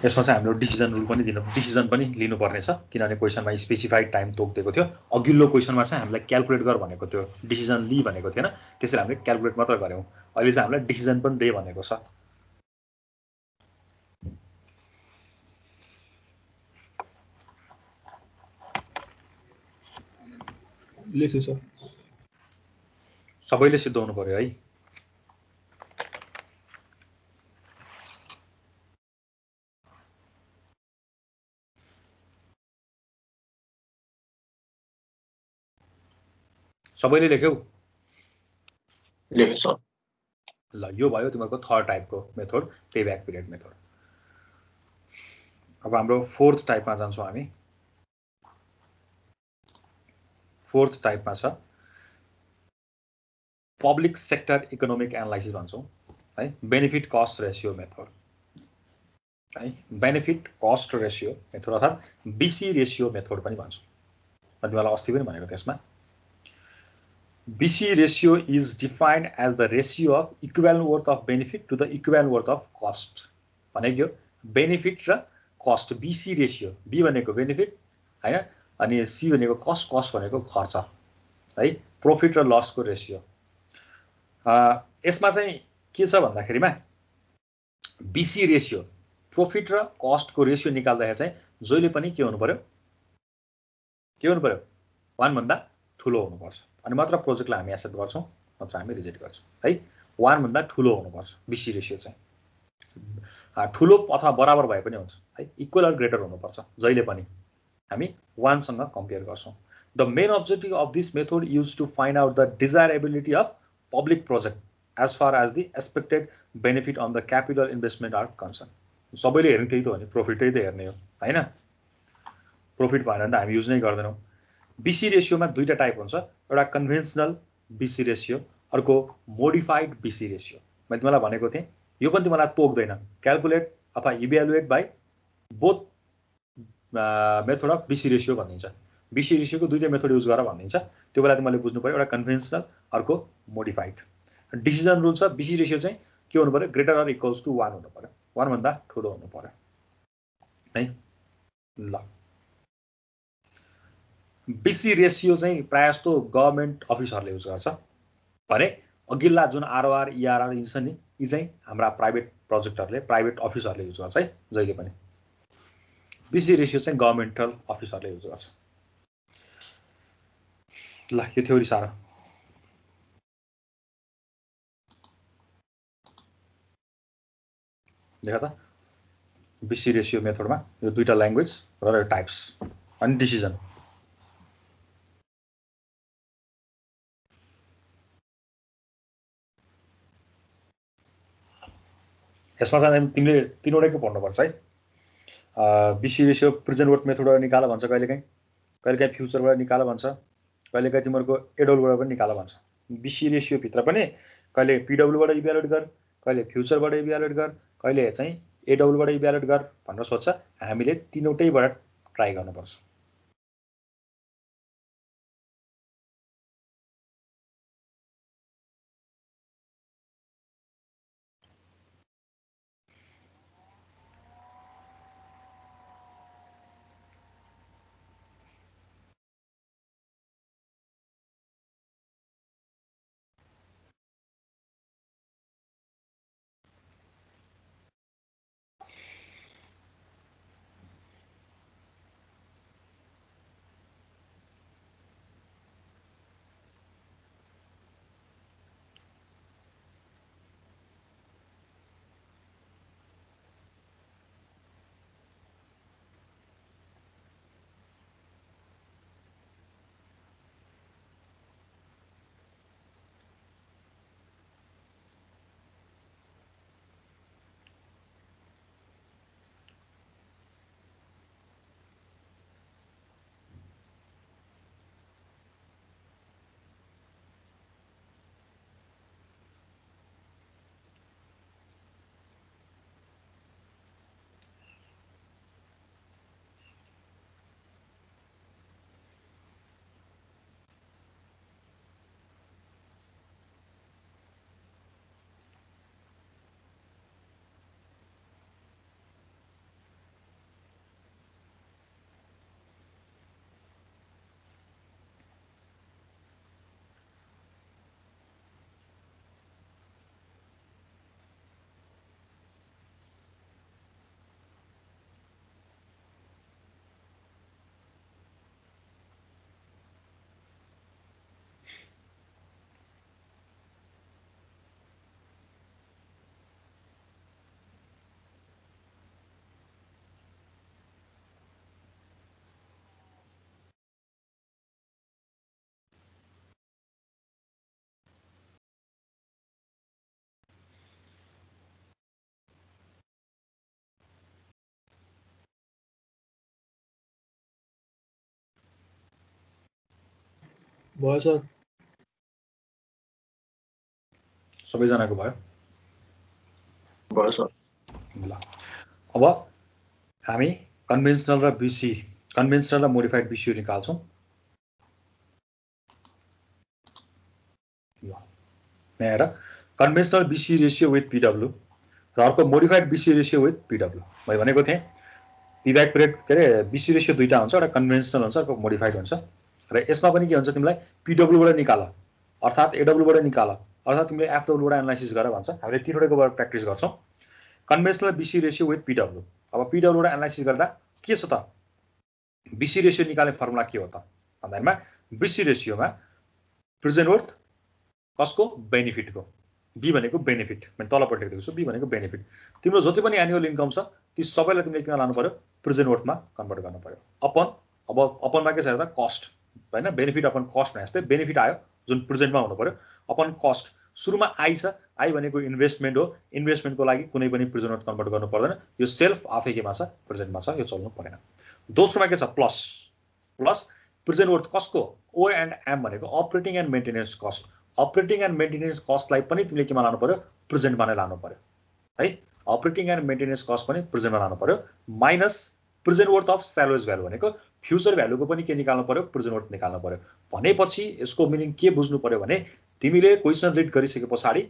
यसमा चाहिँ हाम्रो डिसिजन रुल पनि डिसिजन पनि लिनुपर्ने छ, किनभने क्वेसनमा स्पेसिफाइड टाइम तोकिदिएको थियो। अघिल्लो क्वेसनमा चाहिँ हामीलाई क्याल्कुलेट गर भनेको थियो, डिसिजन लि भनेको थिएन, त्यसैले हामीले क्याल्कुलेट मात्र गऱ्यौँ। अहिले चाहिँ हामीलाई डिसिजन पनि दे भनेको छ। लेख्छु सर। सबैले सिद्धाउनु पर्यो है। सबैले लेख्यौ? लेख्नु सर। ल यो भयो तिमीहरूको थर्ड टाइपको मेथड पेब्याक पिरियड मेथड। अब हाम्रो फोर्थ टाइपमा जान्छौँ हामी। फोर्थ टाइपमा छ पब्लिक सेक्टर इकोनोमिक एनालाइसिस भन्छौँ है, बेनिफिट कस्ट रेसियो मेथड है, बेनिफिट कस्ट रेसियो मेथड अर्थात् बीसी रेसियो मेथड पनि भन्छौँ। म तिमीलाई अस्ति पनि भनेको त्यसमा BC ratio is defined as the ratio of equivalent worth of benefit to the equivalent worth of cost। भनेको बेनिफिट र कस्ट BC रेसियो, B भनेको बेनिफिट हैन, अनि C भनेको कस्ट, कस्ट भनेको खर्च है, प्रॉफिट र लसको रेसियो। यसमा चाहिँ के छ भन्दाखेरिमा BC रेसियो प्रॉफिट र कस्टको रेसियो निकाल्दाखेरि चाहिँ जहिले पनि के हुनु पर्यो 1 भन्दा ठुलो हुनुपर्छ, अनि मात्र प्रोजेक्टलाई हामी एक्सेप्ट गर्छौँ, नत्र हामी रिजेक्ट गर्छौँ है। 1 भन्दा ठुलो हुनुपर्छ BC रेसियो चाहिँ। ठुलो अथवा बराबर भए पनि हुन्छ है, इक्वल अर ग्रेटर हुनुपर्छ जहिले पनि। हामी 1 सँग कम्पेयर गर्छौँ। The main objective of this method use to find out the desirability of public project as far as the expected benefit on the capital investment are concern. सबैले हेर्ने त्यही त हो नि, प्रोफिटै त हेर्ने हो हैन, प्रोफिट भएन भने त हामी युज नै गर्दैनौँ। BC रेसियोमा दुईटा टाइप हुन्छ, एउटा कन्भेन्सनल BC रेसियो, अर्को मोडिफाइड BC रेसियो। मैले तिमीलाई भनेको थिएँ यो पनि तिमीलाई तोक्दैन, क्याल्कुलेट अथवा evaluate by both method of BC ratio भनिन्छ। BC रेसियोको दुईटै मेथड युज गरेर भनिन्छ, त्यो बेला तिमीले बुझ्नु पर्यो एउटा कन्भेन्सनल अर्को मोडिफाइड। डिसिजन रुल छ BC रेसियो चाहिँ के हुनु पर्यो ग्रेटर अर इक्वल्स टु 1 हुनु पर्यो, 1 भन्दा ठुलो हुनु पर्यो है। ल BC रेसियो चाहिँ प्रायः जस्तो गभर्मेन्ट अफिसहरूले युज गर्छ भने अघिल्ला जुन ROR ERR यी छन् नि, यी चाहिँ हाम्रा प्राइभेट प्रोजेक्टहरूले प्राइभेट अफिसहरूले युज गर्छ है जहिले पनि। BC रेसियो चाहिँ गभर्मेन्टल अफिसहरूले युज गर्छ। ल यो थ्योरी सारा देखा त, BC रेसियो मेथडमा यो दुईटा ल्याङ्ग्वेज र टाइप्स अनि डिसिजन। यसमा चाहिँ तिमीले तीनवटैको पढ्नुपर्छ है। BC रेसियो प्रेजेन्ट वर्थ मेथडबाट निकाल भन्छ, कहिलेकाहीँ फ्युचरबाट निकाल भन्छ, कहिलेकाहीँ तिमीहरूको एडोलबाट पनि निकाल भन्छ। BC रेसियो भित्र पनि कहिले PWबाट इभ्यालुएट गर, कहिले फ्युचरबाट इभ्यालुएट गर, कहिले चाहिँ एडब्लुबाट इभ्यालुएट गर भनेर सोध्छ। हामीले तीनवटैबाट ट्राई गर्नुपर्छ। भयो सर। सबैजनाको भयो? भयो सर। ल अब हामी कन्भेन्सनल र बीसी, कन्भेन्सनल र मोडिफाइड बीसी निकाल्छौँ। ल यहाँ हेर, conventional BC ratio with PW र अर्को modified BC ratio with PW. मैले भनेको थिएँ पीब्याक पिरियड के अरे बीसी रेसियो दुईटा हुन्छ, एउटा कन्भेन्सनल हुन्छ, अर्को मोडिफाइड हुन्छ। र यसमा पनि के हुन्छ, तिमीलाई पीडब्ल्यूबाट निकाल अर्थात् एडब्ल्यूबाट निकाल अर्थात् तिमीले एफडब्ल्यूबाट एनालाइसिस गर भन्छ। हामीले तीनवटैकोबाट प्र्याक्टिस गर्छौँ। Conventional BC ratio with PW. अब पीडब्ल्यूबाट एनालाइसिस गर्दा के छ त, बीसी रेसियो निकाल्ने फर्मुला के हो त भन्दामा, बीसी रेसियोमा प्रेजेन्ट वर्थ कसको, बेनिफिटको, बी भनेको बेनिफिट, मैले तलपट्टि दिएको छु, बी भनेको बेनिफिट। तिम्रो जति पनि एनुअल इन्कम छ ती सबैलाई तिमीले किन लानु पर्यो, प्रेजेन्ट वर्थमा कन्भर्ट गर्नु पर्यो। अपन अब अपनमा के छ त, कस्ट हैन, बेनिफिट अपन कस्ट भने जस्तै बेनिफिट आयो जुन प्रेजेन्टमा हुनु पर्यो। अपन कस्ट सुरुमा आई छ, आई भनेको इन्भेस्टमेन्ट हो, इन्भेस्टमेन्टको लागि कुनै पनि प्रेजेन्ट वर्थ कन्भर्ट गर्नु पर्दैन, यो सेल्फ आफै केमा छ, प्रेजेन्टमा छ, यो चल्नु परेन। दोस्रोमा के छ, प्लस, प्लस प्रेजेन्ट वर्थ कसको, ओ एन्ड एम भनेको operating and maintenance cost. Operating and maintenance कस्टलाई पनि तिमीले केमा लानु पर्यो, प्रेजेन्टमा नै लानु पर्यो है। अपरेटिङ एन्ड मेन्टेनेन्स कस्ट पनि प्रेजेन्टमा लानु पर्यो, minus present worth of salvage value भनेको फ्युचर भ्यालुको पनि के निकाल्नु पर्यो, प्रेजेन्ट वर्थ निकाल्नु पर्यो। भनेपछि यसको मिनिङ के बुझ्नु पर्यो भने, तिमीले क्वेसन रिड गरिसके पछाडि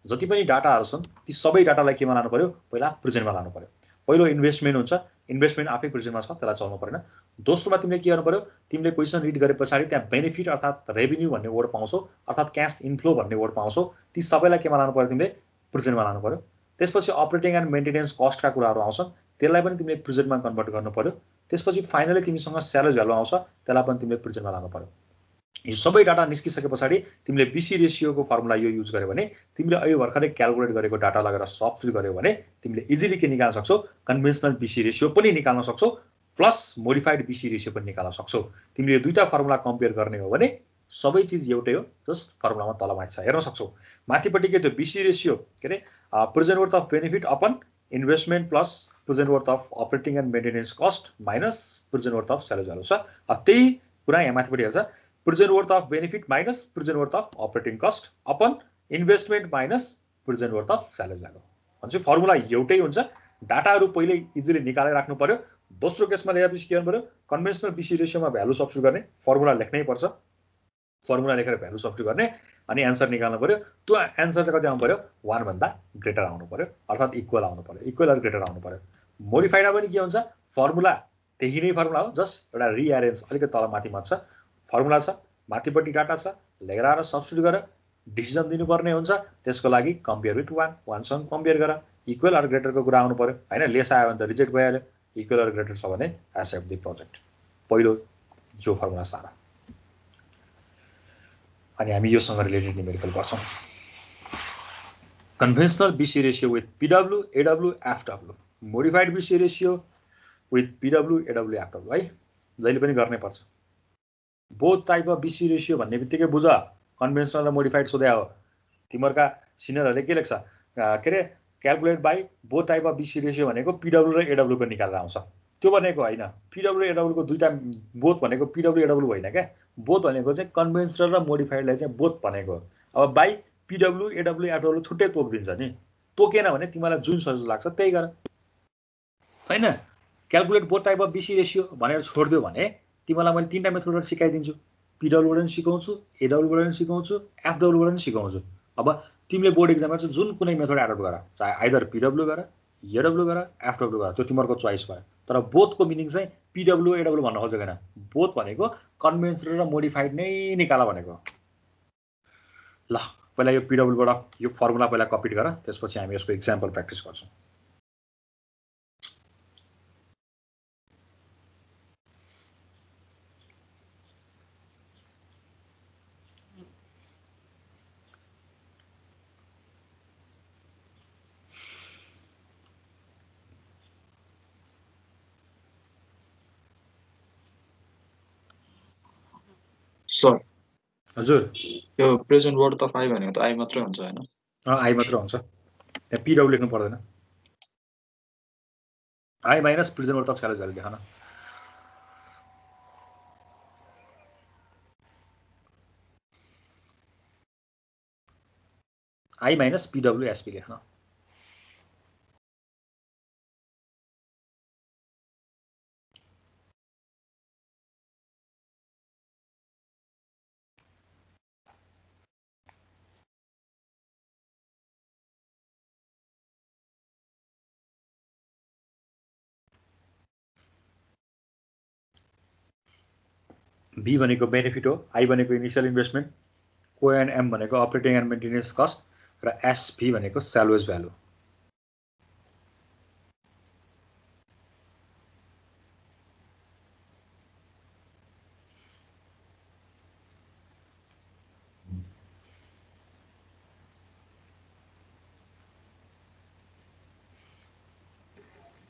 जति पनि डाटाहरू छन् ती सबै डाटालाई केमा लानु पर्यो, पहिला प्रेजेन्टमा लानु पर्यो। पहिलो इन्भेस्टमेन्ट हुन्छ, इन्भेस्टमेन्ट आफै प्रेजेन्टमा छ, त्यसलाई चल्नु परेन। दोस्रोमा तिमीले के गर्नु पर्यो, तिमीले क्वेसन रिड गरे पछाडि त्यहाँ बेनिफिट अर्थात् रेभिन्यू भन्ने वर्ड पाउँछौ, अर्थात् क्यास इन्फ्लो भन्ने वर्ड पाउँछौ, ती सबैलाई केमा लानु पर्यो, तिमीले प्रेजेन्टमा लानु पर्यो। त्यसपछि अपरेटिङ एन्ड मेन्टेनेन्स कस्टका कुराहरू आउँछन्, त्यसलाई पनि तिमीले प्रेजेन्टमा कन्भर्ट गर्नु पर्यो। त्यसपछि फाइनली तिमीसँग स्यालेज भ्यालु आउँछ, त्यसलाई पनि तिमीले प्रेजेन्टमा लानु पर्यो। यो सबै डाटा निस्किसके पछाडि तिमीले बीसी रेसियोको फर्मुला यो युज गर्यो भने, तिमीले अहिले भर्खरै क्यालकुलेट गरेको डाटा लगेर सब्स्टिट्युट गर्यो भने तिमीले इजिली के निकाल्न सक्छौ, कन्भेन्सनल बीसी रेसियो पनि निकाल्न सक्छौ, प्लस मोडिफाइड बीसी रेसियो पनि निकाल्न सक्छौ। तिमीले दुईटा फर्मुला कम्पेयर गर्ने हो भने सबै चिज एउटै हो, जस्ट फर्मुलामा तलमाथि छ, हेर्न सक्छौ। माथिपट्टि के त्यो बीसी रेसियो के अरे present worth of benefit upon investment plus present worth of operating and maintenance cost minus present worth of salvage value छ। त्यही कुरा यहाँ माथिपट्टि हेर्छ, present worth of benefit minus present worth of operating cost upon investment minus present worth of salvage value. भन्छ फर्मुला एउटै हुन्छ, डाटाहरू पहिले इजिली निकालेर राख्नु पर्यो। दोस्रो केसमा ल्याएपछि के गर्नु पर्यो, कन्भेन्सनल बीसी रेसियोमा भ्यालु सब्स्टिट्युट गर्ने, फर्मुला लेख्नै पर्छ, फर्मुला लेखेर भ्यालु सब्स्टिट्युट गर्ने अनि एन्सर निकाल्नु पर्यो। त्यो एन्सर चाहिँ कति आउनु पर्यो, 1 भन्दा ग्रेटर आउनु पर्यो, अर्थात् इक्वल आउनु पर्यो, इक्वल अर ग्रेटर आउनु पर्यो। मोडिफाइडमा पनि के हुन्छ, फर्मुला त्यही नै फर्मुला हो, जस्ट एउटा रिएरेन्ज अलिकति तल माथि मात्र छ। फर्मुला छ, माथिपट्टि डाटा छ, लिएर आएर सब्स्टिट्युट गरेर डिसिजन दिनुपर्ने हुन्छ। त्यसको लागि कम्पेयर विथ 1, 1 सँग कम्पेयर गर, इक्वल अर ग्रेटरको कुरा आउनु पर्यो हैन। लेस आयो भने त रिजेक्ट भइहाल्यो, इक्वल अर ग्रेटर छ भने एक्सेप्ट द प्रोजेक्ट। पहिलो यो फर्मुला सारा। अनि हामी योसँग रिलेटेड न्युमेरिकल गर्छौँ। Conventional BC ratio with PW, AW, FW, modified BC ratio with PW, AW, FW है, जहिले पनि गर्नै पर्छ। Both type of BC ratio भन्ने बित्तिकै बुझ, कन्भेन्सनल र मोडिफाइड सोध्या हो। तिमीहरूका सिनियरहरूले के लेख्छ, के अरे calculate by both type of BC ratio भनेको पीडब्ल्यू र एडब्ल्यूको निकालेर आउँछ। त्यो भनेको होइन, पीडब्ल्यू एडब्ल्यूको दुईटा, बोथ भनेको पीडब्ल्यू एडब्ल्यू होइन क्या, बोथ भनेको चाहिँ कन्भेन्सनल र मोडिफाइडलाई चाहिँ बोथ भनेको। अब बाई पीडब्ल्यू एडब्ल्यू एफडब्ल्यू छुट्टै तोक दिन्छ नि, तोकेन भने तिमीलाई जुन सजिलो लाग्छ त्यही गर हैन। Calculate both type of BC ratio भनेर छोडिदियो भने तिमीलाई मैले तीनटा मेथडबाट सिकाइदिन्छु, पीडब्ल्यूबाट पनि सिकाउँछु, एडब्ल्यूबाट पनि सिकाउँछु, एफडब्ल्यूबाट पनि सिकाउँछु। अब तिमीले बोर्ड एक्जाममा चाहिँ जुन कुनै मेथड एडप्ट गर, चाहे आइदर पीडब्ल्यू गर, एडब्ल्यू गर, एफडब्ल्यू गर, त्यो तिमीहरूको चोइस भयो। तर बोथको मिनिङ चाहिँ पीडब्ल्यू एडब्ल्यू भन्न खोजेको होइन, बोथ भनेको कन्भेन्सनल र मोडिफाइड नै निकाल भनेको। ल पहिला यो पीडब्ल्यूबाट यो फर्मुला पहिला कपी गर, त्यसपछि हामी यसको एक्जाम्पल प्र्याक्टिस गर्छौँ। सर हजुर, यो प्रेजेन्ट वर्थ अफ आई भनेको त आई मात्रै हुन्छ हैन? आई मात्र हुन्छ, त्यहाँ पीडब्ल्यू लेख्नु पर्दैन। I minus present worth of salvage value लेख न। आई माइनस PWSP लेख्न। B भनेको बेनिफिट हो, I भनेको initial investment, O and M भनेको अपरेटिङ एन्ड मेन्टेनेन्स कस्ट र SP भनेको स्यालवेज भ्यालु।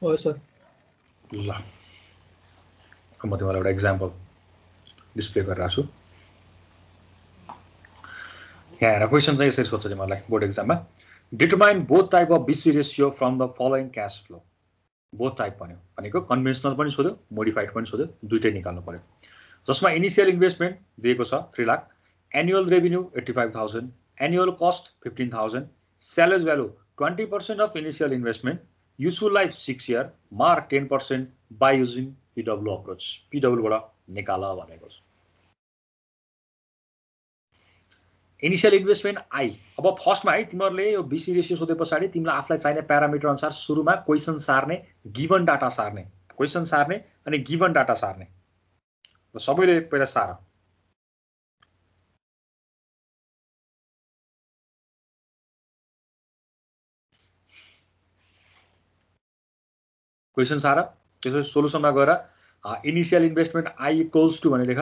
हो सर। ल म तिमीलाई एउटा एक्जाम्पल डिस्प्ले गरिरहेको छु। यहाँ हेर, क्वेसन चाहिँ यसरी सोध्छ तिमीहरूलाई बोर्ड एक्जाममा, determine both type of BC ratio from the following cash flow. Both type भन्यो भनेको कन्भेन्सनल पनि सोध्यो, मोडिफाइड पनि सोध्यो, दुइटै निकाल्नु पर्यो। जसमा इनिशियल इन्भेस्टमेन्ट दिएको छ 3 lakh, annual revenue 85,000, annual cost 15,000, सेलवेज value 20% of initial investment, useful life 6 year, mark 10% by using PW approach. PW बाट निकाल भनेको छ। Initial investment I. अब फर्स्टमा है तिमीहरूले यो BC रेसियो सोधे पछाडि तिमीलाई आफूलाई चाहिने प्यारामिटर अनुसार सुरुमा क्वेसन सार्ने, गिभन डाटा सार्ने, क्वेसन सार्ने अनि गिभन डाटा सार्ने। सबैले पहिला सार। क्वेसन सार, त्यसपछि सोलुसनमा गएर initial investment I equals to भने लेख,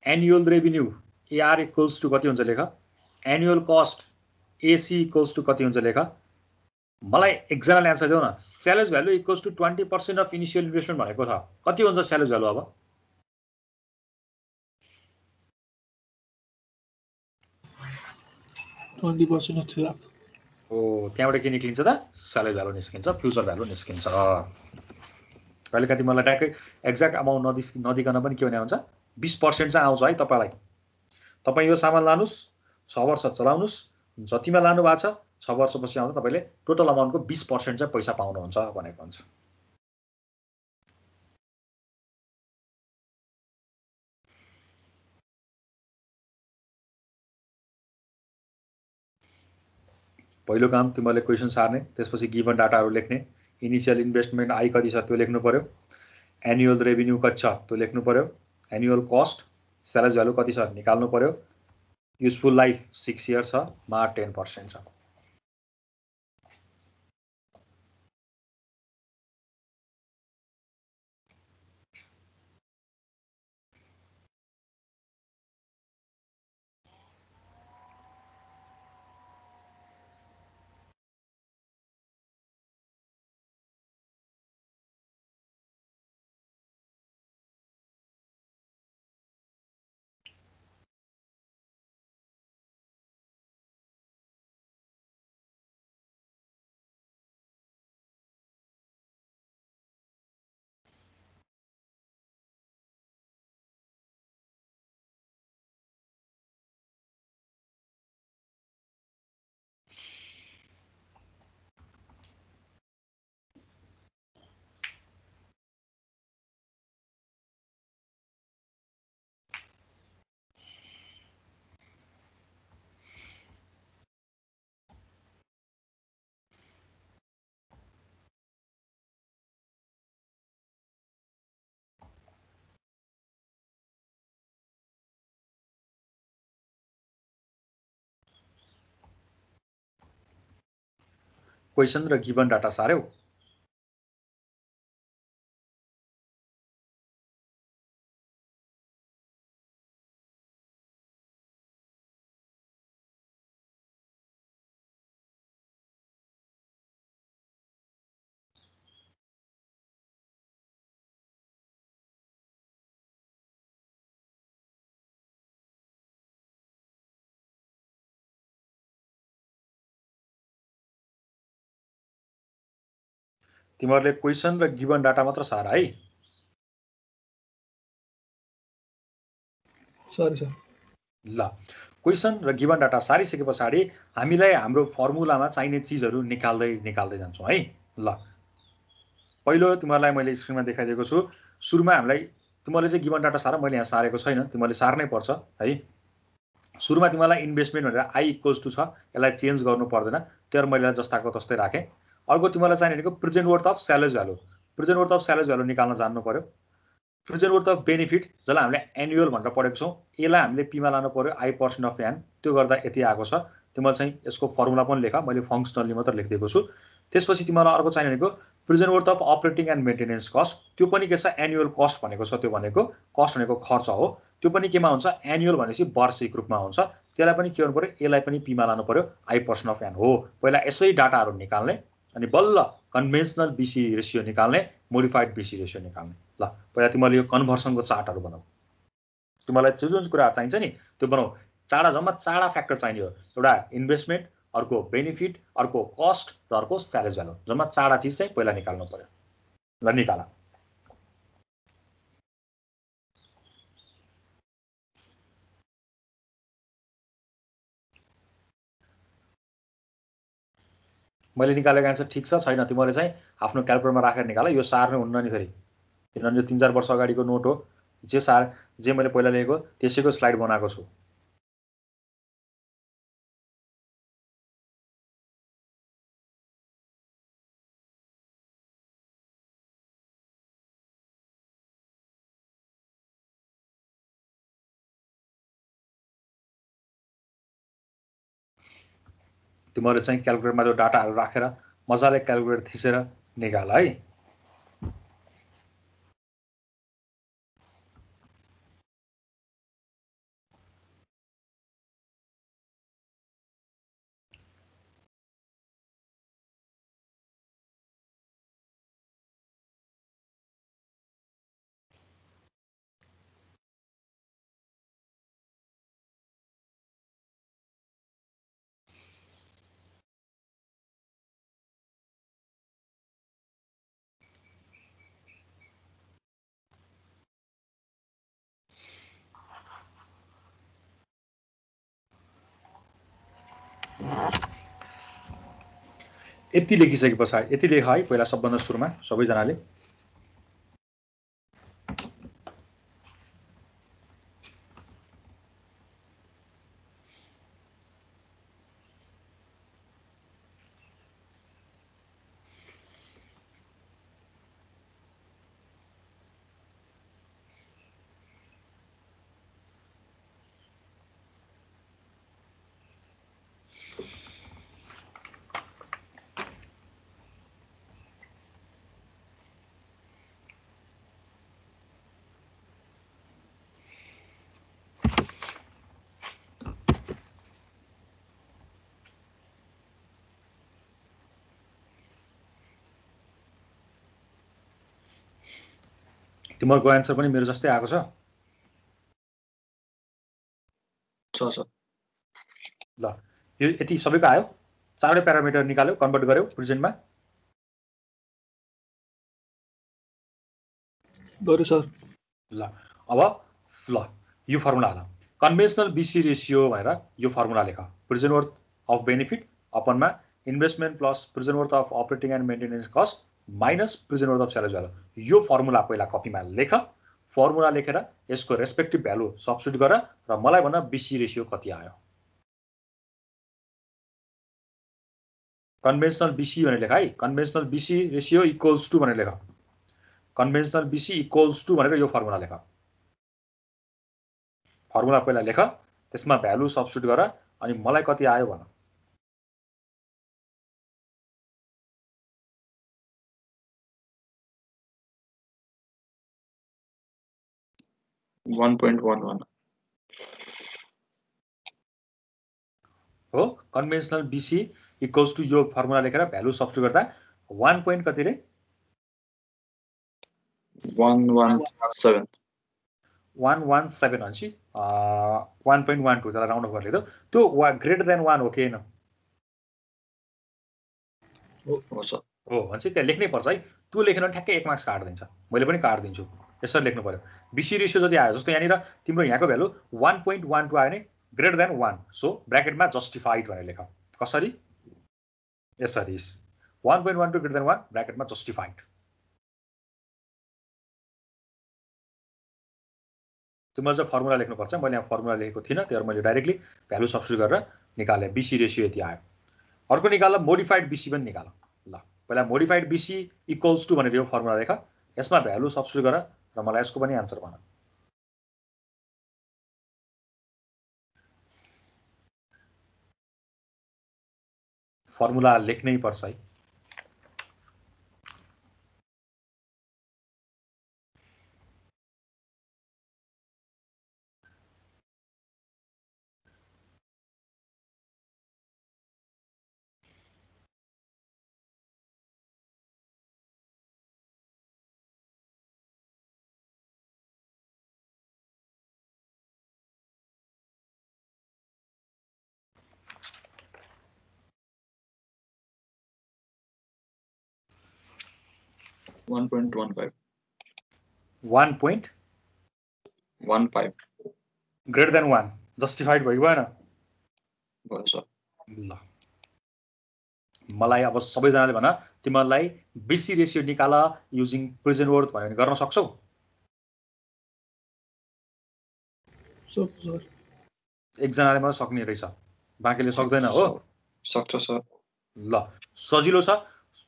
annual revenue AR equals to कति हुन्छ लेख, annual cost AC equals to कति हुन्छ लेख। मलाई एकजनाले एन्सर देऊ न, salvage value equals to 20% of initial investment भनेको छ, कति हुन्छ सेलवेज भ्यालु? अब 20% अफ 3 लाख। हो, त्यहाँबाट के निस्किन्छ त? सेलवेज भ्यालु निस्किन्छ, फ्युचर भ्यालु निस्किन्छ। कहिलेकाहीँ मलाई ट्याक्कै एक्ज्याक्ट अमाउन्ट नदिकन पनि के भने हुन्छ, 20% चाहिँ आउँछ है तपाईँलाई। तपाईँ यो सामान लानुहोस्, 6 वर्ष चलाउनुहोस्, जतिमा लानु भएको छ 6 वर्षपछि आउँदा तपाईँले टोटल अमाउन्टको 20% चाहिँ पैसा पाउनुहुन्छ भनेको हुन्छ। पहिलो काम तिमीहरूले क्वेसन सार्ने, त्यसपछि गिभन डाटाहरू लेख्ने, इनिशियल इन्भेस्टमेन्ट आई कति छ त्यो लेख्नु पर्यो, एनुअल रेभिन्यू कति छ त्यो लेख्नु पर्यो, एनुअल कस्ट सेलवेज भ्यालु कति छ निकाल्नु पर्यो, युजफुल लाइफ 6 इयर छ, मार्क 10% छ। क्वेसन र गिभन डाटा सार्यौ, तिमीहरूले क्वेसन र गिभन डाटा मात्र सार है। Sorry sir. ल क्वेसन र गिभन डाटा सारिसके पछाडि हामीलाई हाम्रो फर्मुलामा चाहिने चिजहरू निकाल्दै जान्छौँ है। ल पहिलो तिमीहरूलाई मैले स्क्रिनमा देखाइदिएको छु। सुरुमा हामीलाई तिमीहरूले चाहिँ गिभन डाटा सार, मैले यहाँ सारेको छैन, तिमीहरूले सार्नै पर्छ है। सुरुमा तिमीलाई इन्भेस्टमेन्ट भनेर आई इक्वल्स टु छ, यसलाई चेन्ज गर्नु पर्दैन, त्यो मैले जस्ताको तस्तै राखेँ। अर्को तिमीलाई चाहिने भनेको present worth of salvage value, present worth of salvage value निकाल्न जान्नु पर्यो। प्रेजेन्ट वर्थ अफ बेनिफिट जसलाई हामीले एनुअल भनेर पढेको छौँ, यसलाई हामीले पीमा लानु पर्यो, I% अफ एन, त्यो गर्दा यति आएको छ। तिमीले चाहिँ यसको फर्मुला पनि लेख, मैले फङ्सनली मात्र लेखिदिएको छु। त्यसपछि तिमीलाई अर्को चाहिने भनेको present worth of operating and maintenance cost, त्यो पनि के छ एनुअल कस्ट भनेको छ, त्यो भनेको कस्ट भनेको खर्च हो, त्यो पनि केमा हुन्छ एनुअल भनेपछि वार्षिक रूपमा हुन्छ, त्यसलाई पनि के गर्नु पर्यो, यसलाई पनि पीमा लानु पर्यो, I% अफ एन हो। पहिला यसै डाटाहरू निकाल्ने अनि बल्ल कन्भेन्सनल बीसी रेसियो निकाल्ने, मोडिफाइड बीसी रेसियो निकाल्ने। ल पहिला तिमीले यो कन्भर्सनको चार्टहरू बनाऊ, तिमीलाई जुन कुरा चाहिन्छ नि त्यो बनाऊ। जम्मा चारवटा फ्याक्टर चाहिने हो, एउटा इन्भेस्टमेन्ट, अर्को बेनिफिट, अर्को कस्ट र अर्को सेलेज भ्यालु, जम्मा चारवटा चिज चाहिँ पहिला निकाल्नु पर्यो। ल निकाल। मैले निकालेको एन्सर ठिक छ छैन तिमीले चाहिँ आफ्नो क्याल्कुलेटरमा राखेर निकाल, यो सार्नु हुन्न नि फेरि, किनभने यो 3-4 वर्ष अगाडिको नोट हो। जे मैले पहिला लेखेको त्यसैको स्लाइड बनाएको छु। तिमीहरूले चाहिँ क्याल्कुलेटरमा त्यो डाटाहरू राखेर मजाले क्याल्कुलेटर थिचेर निकाल है। यति लेखिसके पछाडि यति लेख है पहिला सबभन्दा सुरुमा सबैजनाले। तिम्रो एन्सर पनि मेरो जस्तै आएको छ। ल यो यति सबैको आयो, चारवटै प्यारामिटर निकाल्यो, कन्भर्ट गर्यो प्रेजेन्टमा। गरौँ सर। ल अब ल यो फर्मुला हाल, कन्भेन्सनल बीसी रेसियो भनेर यो फर्मुला लेख, प्रेजेन्ट वर्थ अफ बेनिफिट अपनमा investment plus present worth of operating and maintenance cost minus present worth of salvage value. यो फर्मुला पहिला कपीमा लेख, फर्मुला लेखेर यसको रेस्पेक्टिभ भ्यालु सब्स्टिट्युट गर र मलाई भन बीसी रेसियो कति आयो। कन्भेन्सनल बीसी भनेर लेख है, conventional BC ratio equals to भनेर लेख, कन्भेन्सनल बीसी इक्वल्स टु भनेर यो फर्मुला लेख। फर्मुला पहिला लेख, त्यसमा भ्यालु सब्स्टिट्युट गर अनि मलाई कति आयो भन। हो कन्भेन्सनल बीसी इक्वल्स टु यो फर्मुला लेखेर भ्यालु सब्स्टिट्युट गर्दा 1 पोइन्ट कति रे 117 भनेपछि 1.12 त्यसलाई राउन्ड अफ गरेर त्यो ग्रेटर देन 1 हो कि हैन? हो सर। हो भनेपछि त्यहाँ लेख्नै पर्छ है, त्यो लेखेर ठ्याक्कै 1 मार्क्स काट दिन्छ, मैले पनि काट दिन्छु। यसरी लेख्नु पर्यो। बीसी रेशियो जति आयो, जस्तो यहाँनिर तिम्रो यहाँको भ्यालु 1.12 आयो भने ग्रेटर देन 1 सो ब्र्याकेटमा जस्टिफाइड भनेर लेख कसरी यसरी 1.12 ग्रेटर देन 1 ब्र्याकेटमा जस्टिफाइड तिमीले चाहिँ फर्मुला लेख्नुपर्छ मैले यहाँ फर्मुला लेखेको थिइनँ त्यही भएर मैले डाइरेक्टली भ्यालु सब्स्टिट्युट गरेर निकालेँ बीसी रेसियो यति आयो अर्को निकाल मोडिफाइड बीसी पनि निकाल ल पहिला मोडिफाइड बीसी इक्वल्स टु भनेर यो फर्मुला लेख यसमा भ्यालु सब्स्टिट्युट गर र मलाई यसको पनि आन्सर भन फर्मुला लेख्नै पर्छ है 1.15 1.15 ग्रेटर देन 1 जस्टिफाइड भयो भएन भयो सर ल मलाई अब सबैजनाले भन तिमीलाई बीसी रेशियो निकाल युजिङ प्रेजेन्ट वर्थ भनेर गर्न सक्छौ एकजनाले मात्र सक्ने रहेछ बाँकीले सक्दैन हो सक्छ सर ल सजिलो छ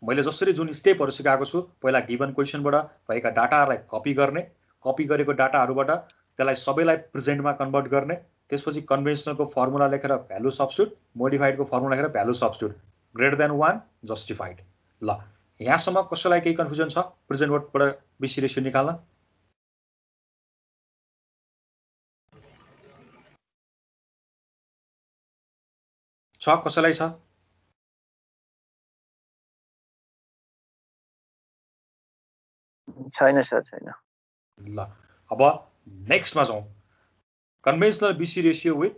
मैले जसरी जुन स्टेपहरु सिकाएको छु पहिला गिवन क्वेशनबाट भएका डाटाहरुलाई कपी गर्ने कपी गरेको डाटाहरुबाट त्यसलाई सबैलाई प्रेजेन्टमा कन्भर्ट गर्ने त्यसपछि कन्भेन्सनलको फर्मुला लेखेर भ्यालु सब्स्टिट्युट मोडिफाइडको फर्मुला लेखेर value substitute greater than 1 justified ल यहाँसम्म कसैलाई केही कन्फ्युजन छ प्रेजेन्ट वर्डबाट बीसी रेशियो निकाल्न छ कसैलाई छ छैन सर छैन ल अब नेक्स्टमा जाउँ conventional BC ratio with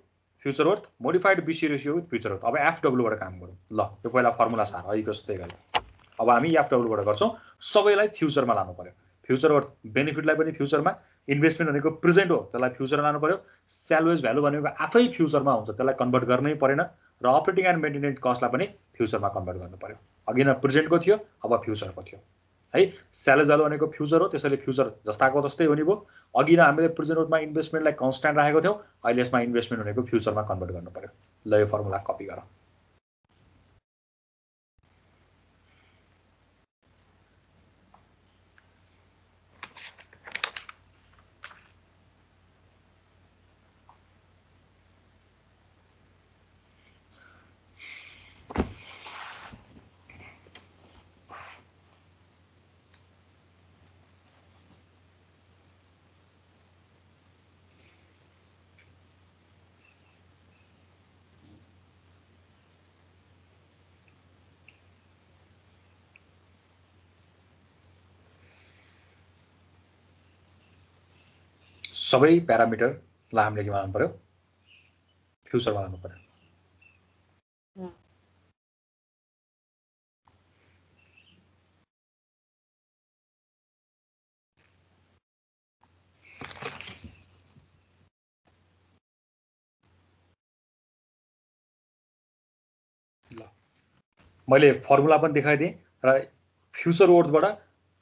future worth modified BC ratio with future worth अब एफडब्ल्यू बाट काम गरौँ ल यो पहिला फर्मुला सार है जस्तै गरे अब हामी एफडब्ल्यू बाट गर्छौं सबैलाई फ्युचरमा लानु पर्यो फ्युचर वर्थ बेनिफिटलाई पनि फ्युचरमा इन्भेस्टमेन्ट भनेको प्रेजेन्ट हो त्यसलाई फ्युचरमा लानु पर्यो स्यालवेज भ्यालु भनेको आफै फ्युचरमा हुन्छ त्यसलाई कन्भर्ट गर्नै परेन र अपरेटिङ एन्ड मेन्टेनेन्स कस्टलाई पनि फ्युचरमा कन्भर्ट गर्नु पर्यो अघि न प्रेजेन्टको थियो अब फ्युचरको थियो है स्यालेज भ्यालु भनेको फ्युचर हो त्यसैले फ्युचर जस्ताको जस्तै हो नि भो अघि न हामीले प्रेजेन्ट वर्थमा इन्भेस्टमेन्टलाई कन्स्ट्यान्ट राखेको थियौ अहिले यसमा इन्भेस्टमेन्ट भनेको फ्युचरमा कन्भर्ट गर्नु पर्यो ल यो फर्मुला कपी गर सबै प्यारामिटरलाई हामीले के मान्नु पर्यो फ्युचरमा लानु पर्यो ल मैले फर्मुला पनि देखाइदिएँ र फ्युचर वर्थबाट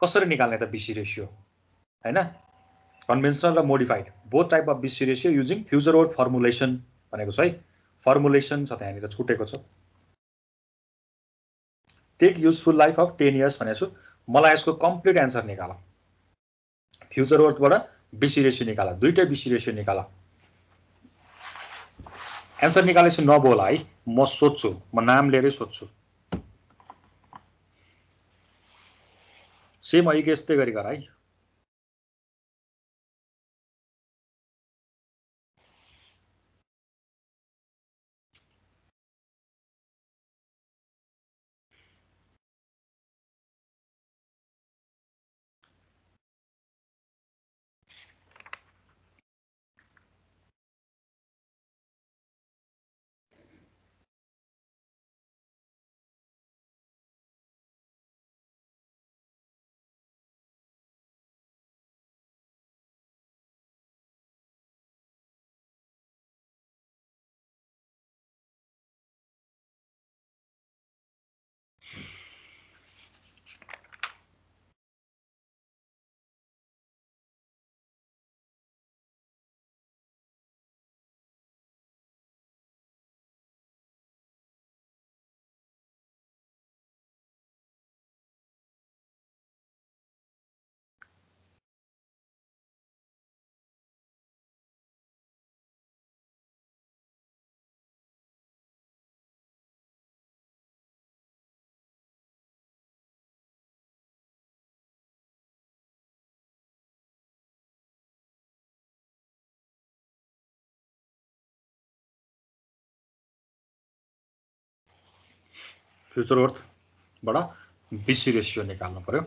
कसरी निकाल्ने त बीसी रेशियो हैन कन्भेन्सनल र modified both type of BC ratio using future worth formulation भनेको छ है फर्मुलेसन छ त्यहाँनिर छुटेको छ take useful life of 10 years भनेको छु मलाई यसको कम्प्लिट एन्सर निकाल फ्युचर वर्थबाट बीसी रेशियो निकाल दुईटै बीसी रेशियो निकाल एन्सर निकालेपछि नबोला है म सोध्छु म नाम लिएरै सोध्छु सेम अहिले यस्तै गरी गर है फ्युचर वर्थबाट BC रेसियो निकाल्नु पर्यो।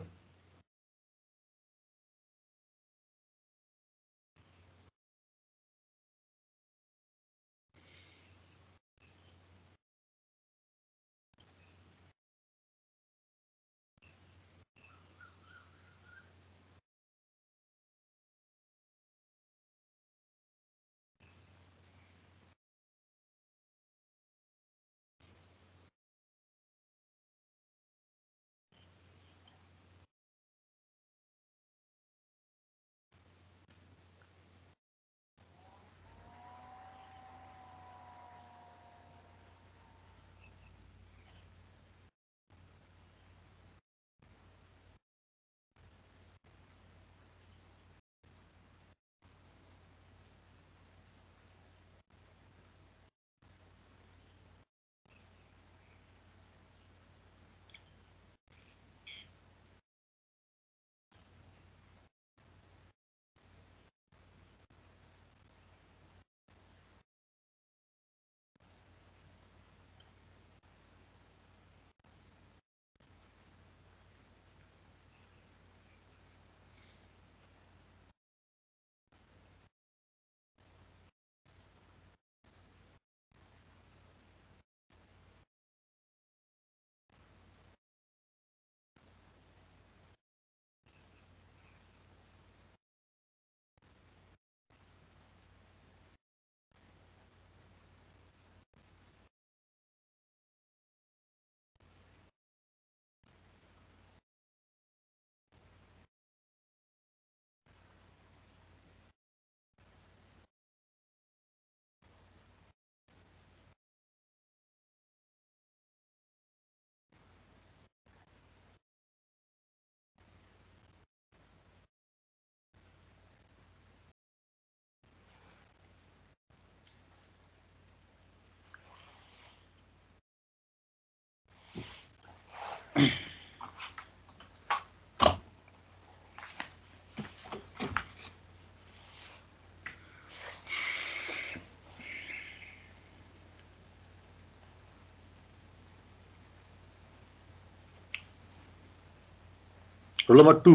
Roll number 2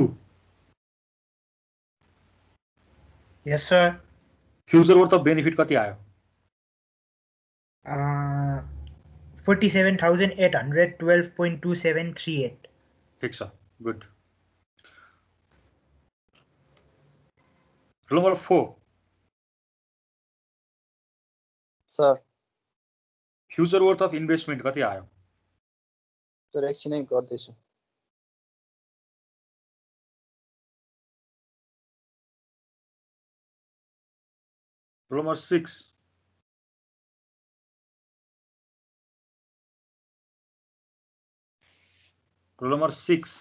Yes, sir. Future worth of benefit कति आयो? 47,812.2738. ठिक छ, good. Roll number 4 sir future worth of investment कति आयो? सर एकछिनै गर्दैछु। रोल नम्बर 6 रोल नम्बर 6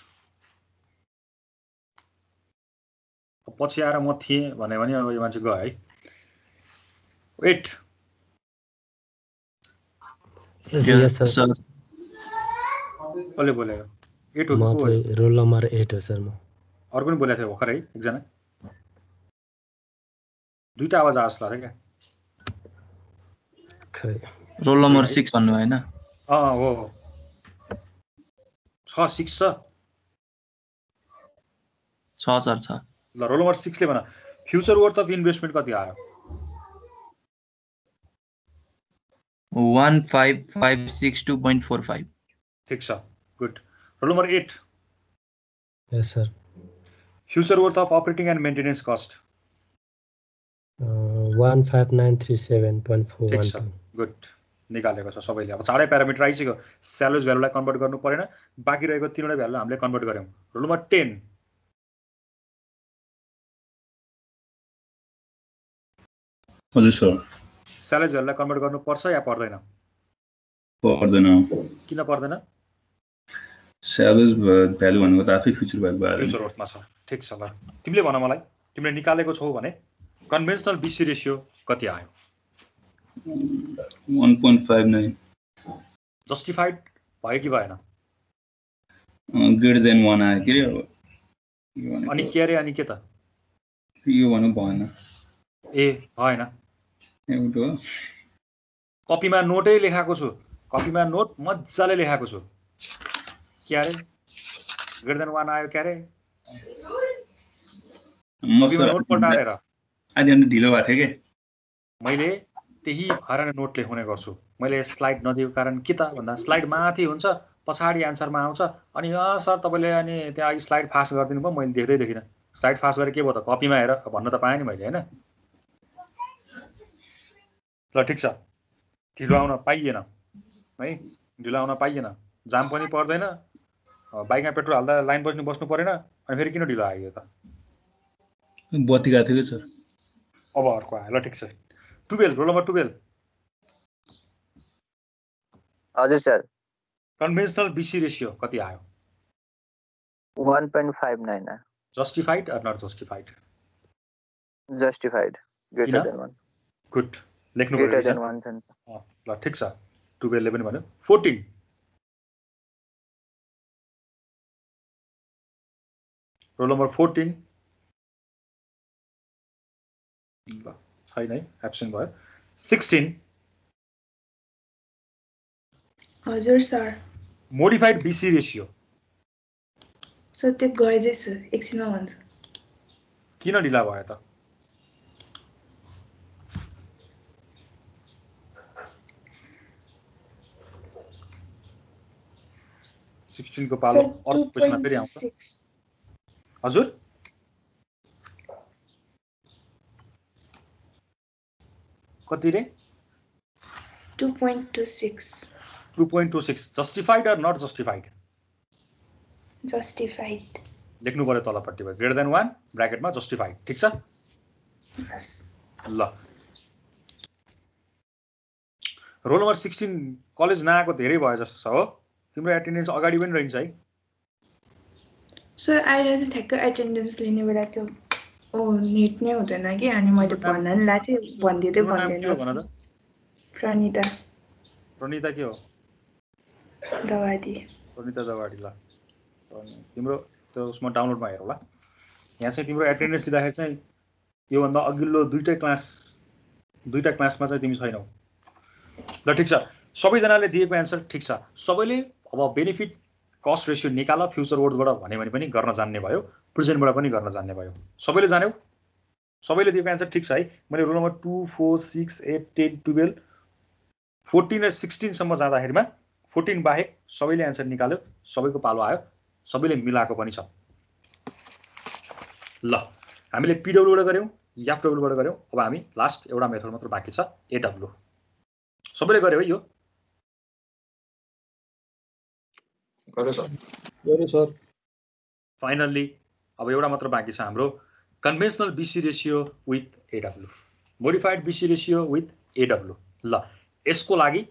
पछि आएर म थिएँ भने अब यो मान्छे गयो है। 8 Yes, sir. सर कसले बोल्यो? 8 हो म कि को हो? चाहिँ रोल नम्बर 8 हो सर। म अर्को पनि बोलेको थियो भर्खर है एकजना। दुईटा आवाज आयो जस्तो लाग्यो क्या। खै रोल नम्बर 6 भन्नु हैन? हो 6 छ। छ सर छ। ल रोल नम्बर 6 ले भन फ्युचर वर्थ अफ इन्भेस्टमेन्ट कति आयो? 1556.45. ठिक छ, good. Roll number 8 yes sir. Future worth of operating and maintenance cost 15937.412. Good, निकालेको छ सबैले। अब चाँडै प्यारामिटर आइसक्यो। स्यालेज भ्यालुलाई कन्भर्ट गर्नु परेन, बाँकी रहेको तीनवटा भ्यालु हामीले कन्भर्ट गर्यौं। रोल नम्बर 10 हजुर सर। स्यालेज भ्यालुलाई कन्भर्ट गर्नु पर्छ या पर्दैन? पर्दैन। किन पर्दैन? स्यालेज भ्यालु भनेको त आफै फ्युचर भ्यालु भयो। फ्युचर वर्थमा छ। ठिक छ, ल तिमीले भन मलाई, तिमीले निकालेको छौ भने कन्भेन्सनल BC रेशियो कति आयो? 1.59। जस्टिफाइड भयो कि भएन? ग्रेटर देन 1 आयो के रे। अनि के अरे अनि के त? यो भन्नु भएन। ए भएन। एउटा कपीमा नोटै लेखाएको छु, कपीमा नोट मज्जाले लेखाएको छु। के अरे ग्रेटर देन 1 आयो के अरे म कपीमा सर नोट पल्टाएर आधी अन्त ढिलो भएको थियो कि मैले त्यही भएर नै नोट लेखाउने गर्छु। मैले स्लाइड नदिएको कारण के त भन्दा स्लाइड माथि हुन्छ पछाडि एन्सरमा आउँछ अनि सर तपाईँले अनि त्यहाँ अघि स्लाइड फास्ट गरिदिनु भयो मैले देख्दै देखिनँ। स्लाइड फास्ट गरेर के भयो त कपीमा हेर भन्न त पाएँ नि मैले होइन। ल ठिक छ, ढिलो आउन पाइएन है, ढिलो आउन पाइएन, जाम पनि पर्दैन, बाइकमा पेट्रोल हाल्दा लाइन बस्नु परेन, अनि फेरि किन ढिलो आयो त? बत्ती गएको थियो कि सर। अब अर्को आयो। ल ठिक छ, 12 रोल नम्बर 12 हजुर सर कन्भेन्सनल बीसी रेशियो कति आयो? 1.59 आयो। Justified or not justified? Justified greater than 1। Good, लेख्नु ग्रेटर पर्यो देन 1 छ नि। ल ठिक छ, 12 ले पनि भन्यो। 14 रोल नम्बर 14 ल छैन है, एब्सेन्ट भयो। 16 हजुर sir. Modified BC ratio sir त्यो गर्दैछु एकछिनमा भन्छु। किन ढिला भयो त? को पालो अर्को क्वेशनमा फेरि आउँछ। हजुर कति रे? 2.26 2.26 justified or not justified? Justified लेख्नु पर्यो तलपट्टि भयो, ग्रेटर देन 1 ब्र्याकेटमा जस्टिफाइड। ठिक छ ल। रोल नम्बर 16 कलेज नआएको धेरै भयो जस्तो छ हो, तिम्रो एटेन्डेन्स अगाडि पनि रहन्छ है? सर आइरहेको छ ठ्याक्कै एटेन्डेन्स लिने बेला त्यो नेट नै हुँदैन कि, अनि मैले भन्न नि लाएको थिएँ भनिदिँदै भन्दैन। प्रणिता। प्रणिता के हो? दवाडी। प्रणिता दवाडी। ल तिम्रो त्यो उसमा डाउनलोडमा हेर होला। यहाँ चाहिँ तिम्रो एटेन्डेन्स दिँदाखेरि चाहिँ योभन्दा अघिल्लो दुईटा क्लासमा चाहिँ तिमी छैनौ। ल ठिक छ, सबैजनाले दिएको एन्सर ठिक छ। सबैले अब बेनिफिट कस्ट रेसियो निकाल फ्युचर वर्डबाट भन्यो भने पनि गर्न जान्ने भयो, प्रेजेन्टबाट पनि गर्न जान्ने भयो। सबैले जान्यौ? सबैले दिएको एन्सर ठिक छ है। मैले रोल नम्बर 2, 4, 6, 8, 10, 12, 14 र 16 सम्म जाँदाखेरिमा 14 बाहेक सबैले एन्सर निकाल्यो, सबैको पालो आयो, सबैले मिलाएको पनि छ। ल हामीले पिडब्ल्यूबाट गर्यौँ, एफडब्ल्यूबाट गर्यौँ, अब हामी लास्ट एउटा मेथड मात्र बाँकी छ, एडब्ल्यू। सबैले गर्यो है यो? गर्यो सर। फाइनल्ली अब एउटा मात्र बाँकी छ हाम्रो, conventional BC ratio with AW, modified BC ratio with AW. ल यसको लागि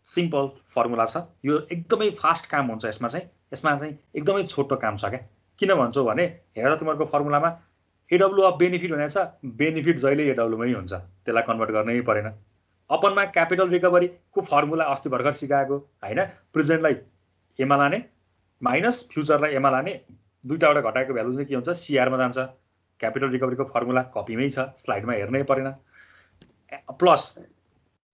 सिम्पल फर्मुला छ, यो एकदमै फास्ट काम हुन्छ। यसमा चाहिँ एकदमै छोटो काम छ क्या। किन भन्छौ भने हेर तिमीहरूको फर्मुलामा एडब्ल्यू अफ बेनिफिट भनेको छ, बेनिफिट जहिले एडब्ल्यूमै हुन्छ, त्यसलाई कन्भर्ट गर्नै परेन। अपनमा क्यापिटल रिकभरीको फर्मुला अस्ति भर्खर सिकाएको होइन, प्रेजेन्टलाई एमा लाने माइनस फ्युचरलाई एमा लाने, दुईटाबाट घटाएको भ्यालु चाहिँ के हुन्छ? सिआरमा जान्छ। क्यापिटल रिकभरीको फर्मुला कपीमै छ, स्लाइडमा हेर्नै परेन। Plus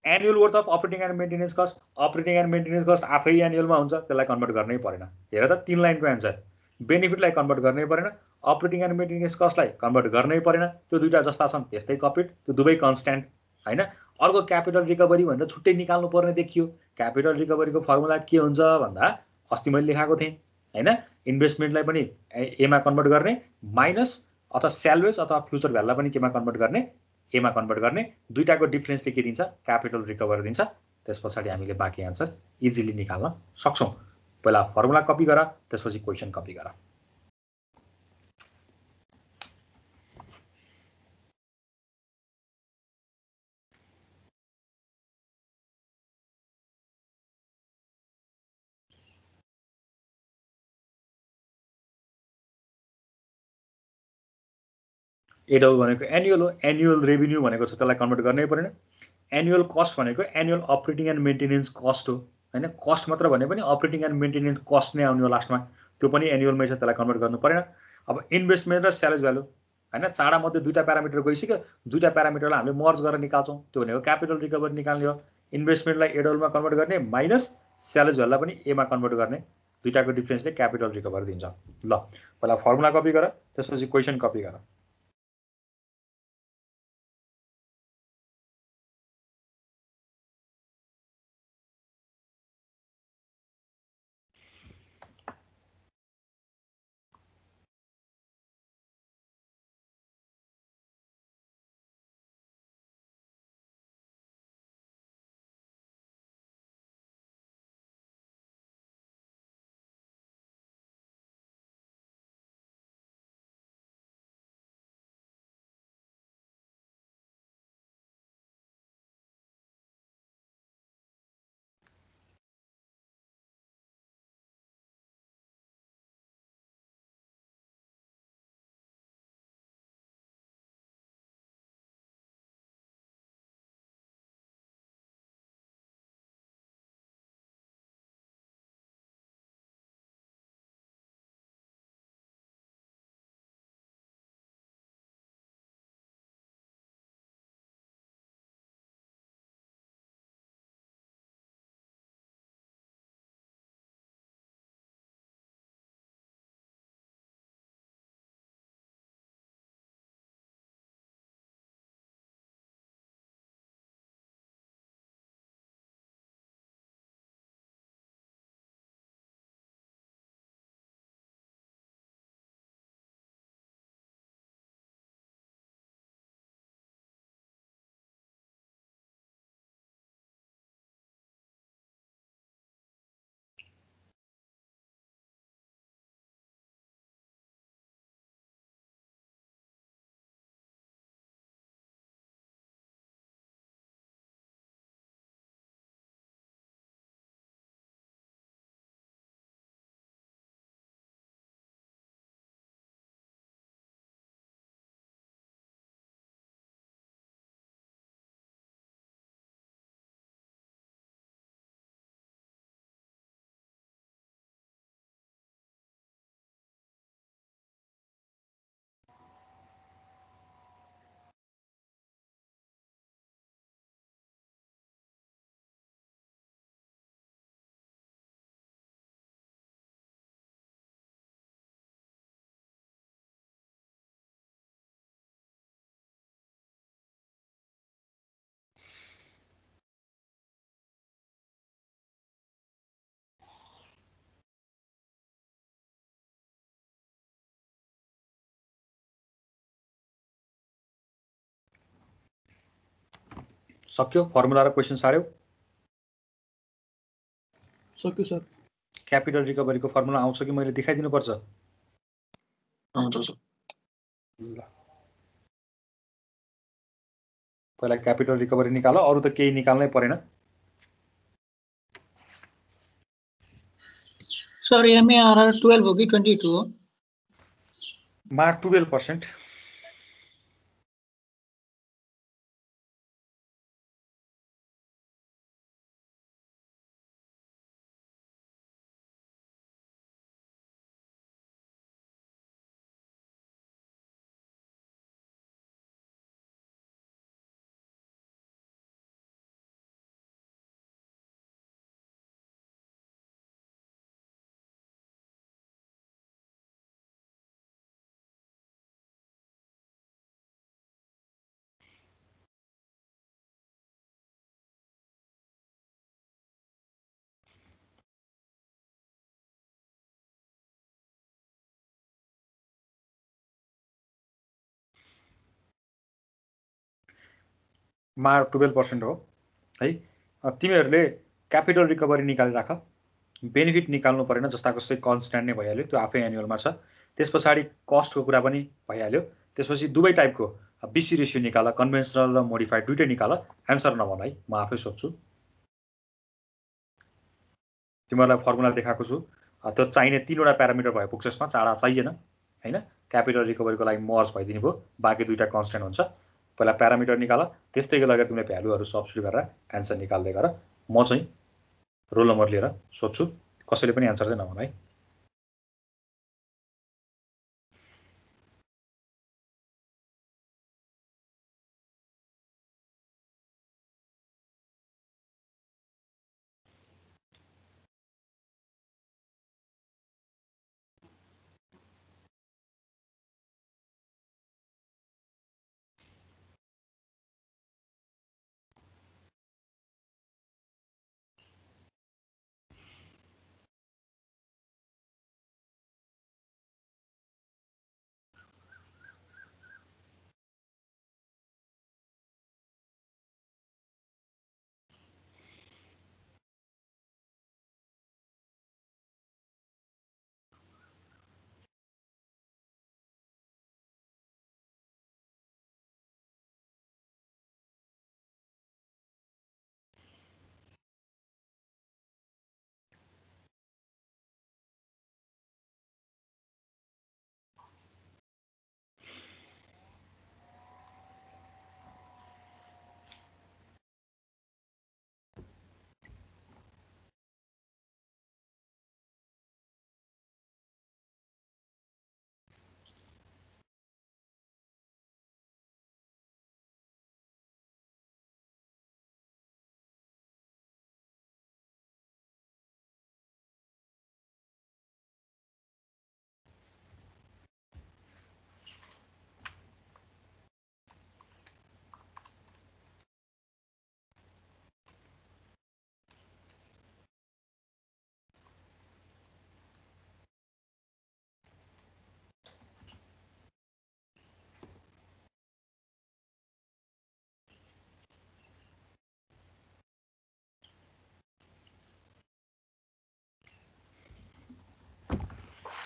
annual worth of operating and maintenance cost, operating and maintenance cost आफै एनुअलमा हुन्छ, त्यसलाई कन्भर्ट गर्नै परेन। हेर त 3 लाइनको एन्सर, बेनिफिटलाई कन्भर्ट गर्नै परेन, अपरेटिङ एन्ड मेन्टेनेन्स कस्टलाई कन्भर्ट गर्नै परेन, त्यो दुईटा जस्ता छन् त्यस्तै कपिड, त्यो दुवै कन्स्ट्यान्ट होइन। अर्को क्यापिटल रिकभरी भनेर छुट्टै निकाल्नु पर्ने देखियो। क्यापिटल रिकभरीको फर्मुला के हुन्छ भन्दा अस्ति मैले लेखाएको थिएँ होइन, इन्भेस्टमेन्टलाई पनि एमा कन्भर्ट गर्ने, माइनस अथवा स्यालवेज अथवा फ्युचर भ्यालुलाई पनि केमा कन्भर्ट गर्ने? एमा कन्भर्ट गर्ने। दुईटाको डिफ्रेन्सले के दिन्छ? क्यापिटल रिकभरी दिन्छ। त्यस पछाडि हामीले बाँकी एन्सर इजिली निकाल्न सक्छौँ। पहिला फर्मुला कपी गर, त्यसपछि क्वेसन कपी गर। एडब्ल्यू भनेको एनुअल हो, एनुअल रेभिन्यू भनेको छ, त्यसलाई कन्भर्ट गर्नै परेन। एनुअल कस्ट भनेको annual operating and maintenance cost हो होइन, कस्ट मात्र भने पनि अपरेटिङ एन्ड मेन्टेनेन्स कस्ट नै आउने हो लास्टमा, त्यो पनि एनुअलमै छ, त्यसलाई कन्भर्ट गर्नु परेन। अब इन्भेस्टमेन्ट र स्यालेज भ्यालु होइन, चाँडा मध्ये दुईटा प्यारामिटर गइसक्यो, दुईटा प्यारामिटरलाई हामीले मर्ज गरेर निकाल्छौँ, त्यो भनेको क्यापिटल रिकभरी निकाल्ने हो। इन्भेस्टमेन्टलाई एडब्ल्यूमा कन्भर्ट गर्ने माइनस स्यालेज भ्यालुलाई पनि एमा कन्भर्ट गर्ने, दुईटाको डिफरेन्सले क्यापिटल रिकभर दिन्छ। ल पहिला फर्मुला कपी गर, त्यसपछि क्वेसन कपी गर। सक्यो? फर्मुला र क्वेसन सार्यौ? सक्यो सर। क्यापिटल रिकभरीको फर्मुला आउँछ कि मैले देखाइदिनु पर्छ? आउँछ सर। ल पहिला क्यापिटल रिकभरी निकाल, अरु त केही निकाल्नै परेन। सर एमएआरआर 12 हो कि 22 हो? मा 12%। मा 12% हो है। तिमीहरूले क्यापिटल रिकभरी निकालिराख, बेनिफिट निकाल्नु परेन, जस्ता जस्तै कन्स्ट्यान्ट नै भइहाल्यो, त्यो आफै एनुअलमा छ। त्यस पछाडि कस्टको कुरा पनि भइहाल्यो। त्यसपछि दुवै टाइपको बीसी रेसियो निकाल, कन्भेन्सनल र मोडिफाइड दुईटै निकाल। एन्सर नभन है, म आफै सोध्छु। तिमीहरूलाई फर्मुला देखाएको छु, त्यो चाहिने 3वटा प्यारामिटर भए पुग्छ, यसमा 4वटा चाहिएन हैन। क्यापिटल रिकभरीको लागि मर्ज भइदिनु भयो, बाँकी दुईटा कन्स्ट्यान्ट हुन्छ। पहिला प्यारामिटर निकाल, त्यस्तै लगेर तिमीले भ्यालुहरू सब्स्टिट्युट गरेर एन्सर निकाल्दै गर। म चाहिँ रोल नम्बर लिएर सोध्छु, कसैले पनि एन्सर चाहिँ नभन है।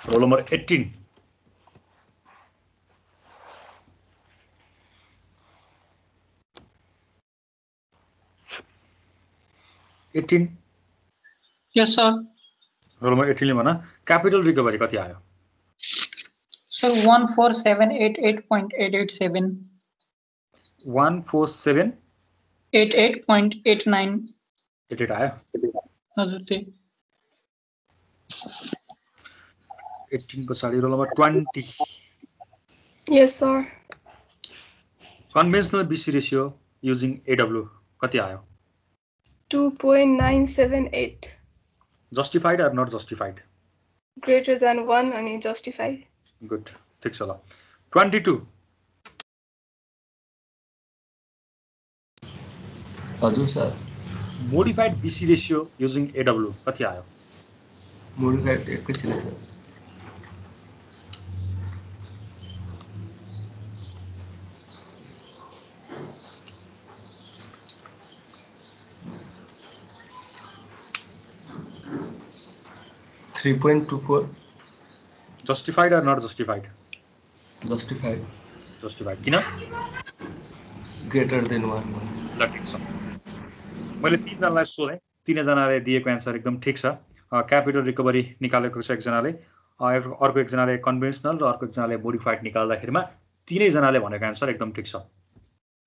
Roll number 18 18 Yes, sir. Roll number 18 ले भन क्यापिटल रिकभरी कति आयो Sir, 14,788.887. 147 88.89. 88 आयो हजुर त्यही 18 पछाडि roll number 20 Yes, sir. Conventional BC ratio using AW कति आयो 2.978. Justified or not justified Greater than 1 and justified. Good ठिक छ ल 22 हजुर sir modified BC ratio using AW कति आयो मोडिफाइड एकैछिन sir $3.24 justified or not justified justified justified किन greater than 1 ल ठिक छ मैले तीनजनालाई सोधेँ तीनजनाले दिएको एन्सर एकदम ठिक छ क्यापिटल रिकभरी निकालेको छ एकजनाले अर्को एकजनाले कन्भेन्सनल र अर्को एकजनाले मोडिफाइड निकाल्दाखेरिमा तीनैजनाले भनेको एन्सर एकदम ठिक छ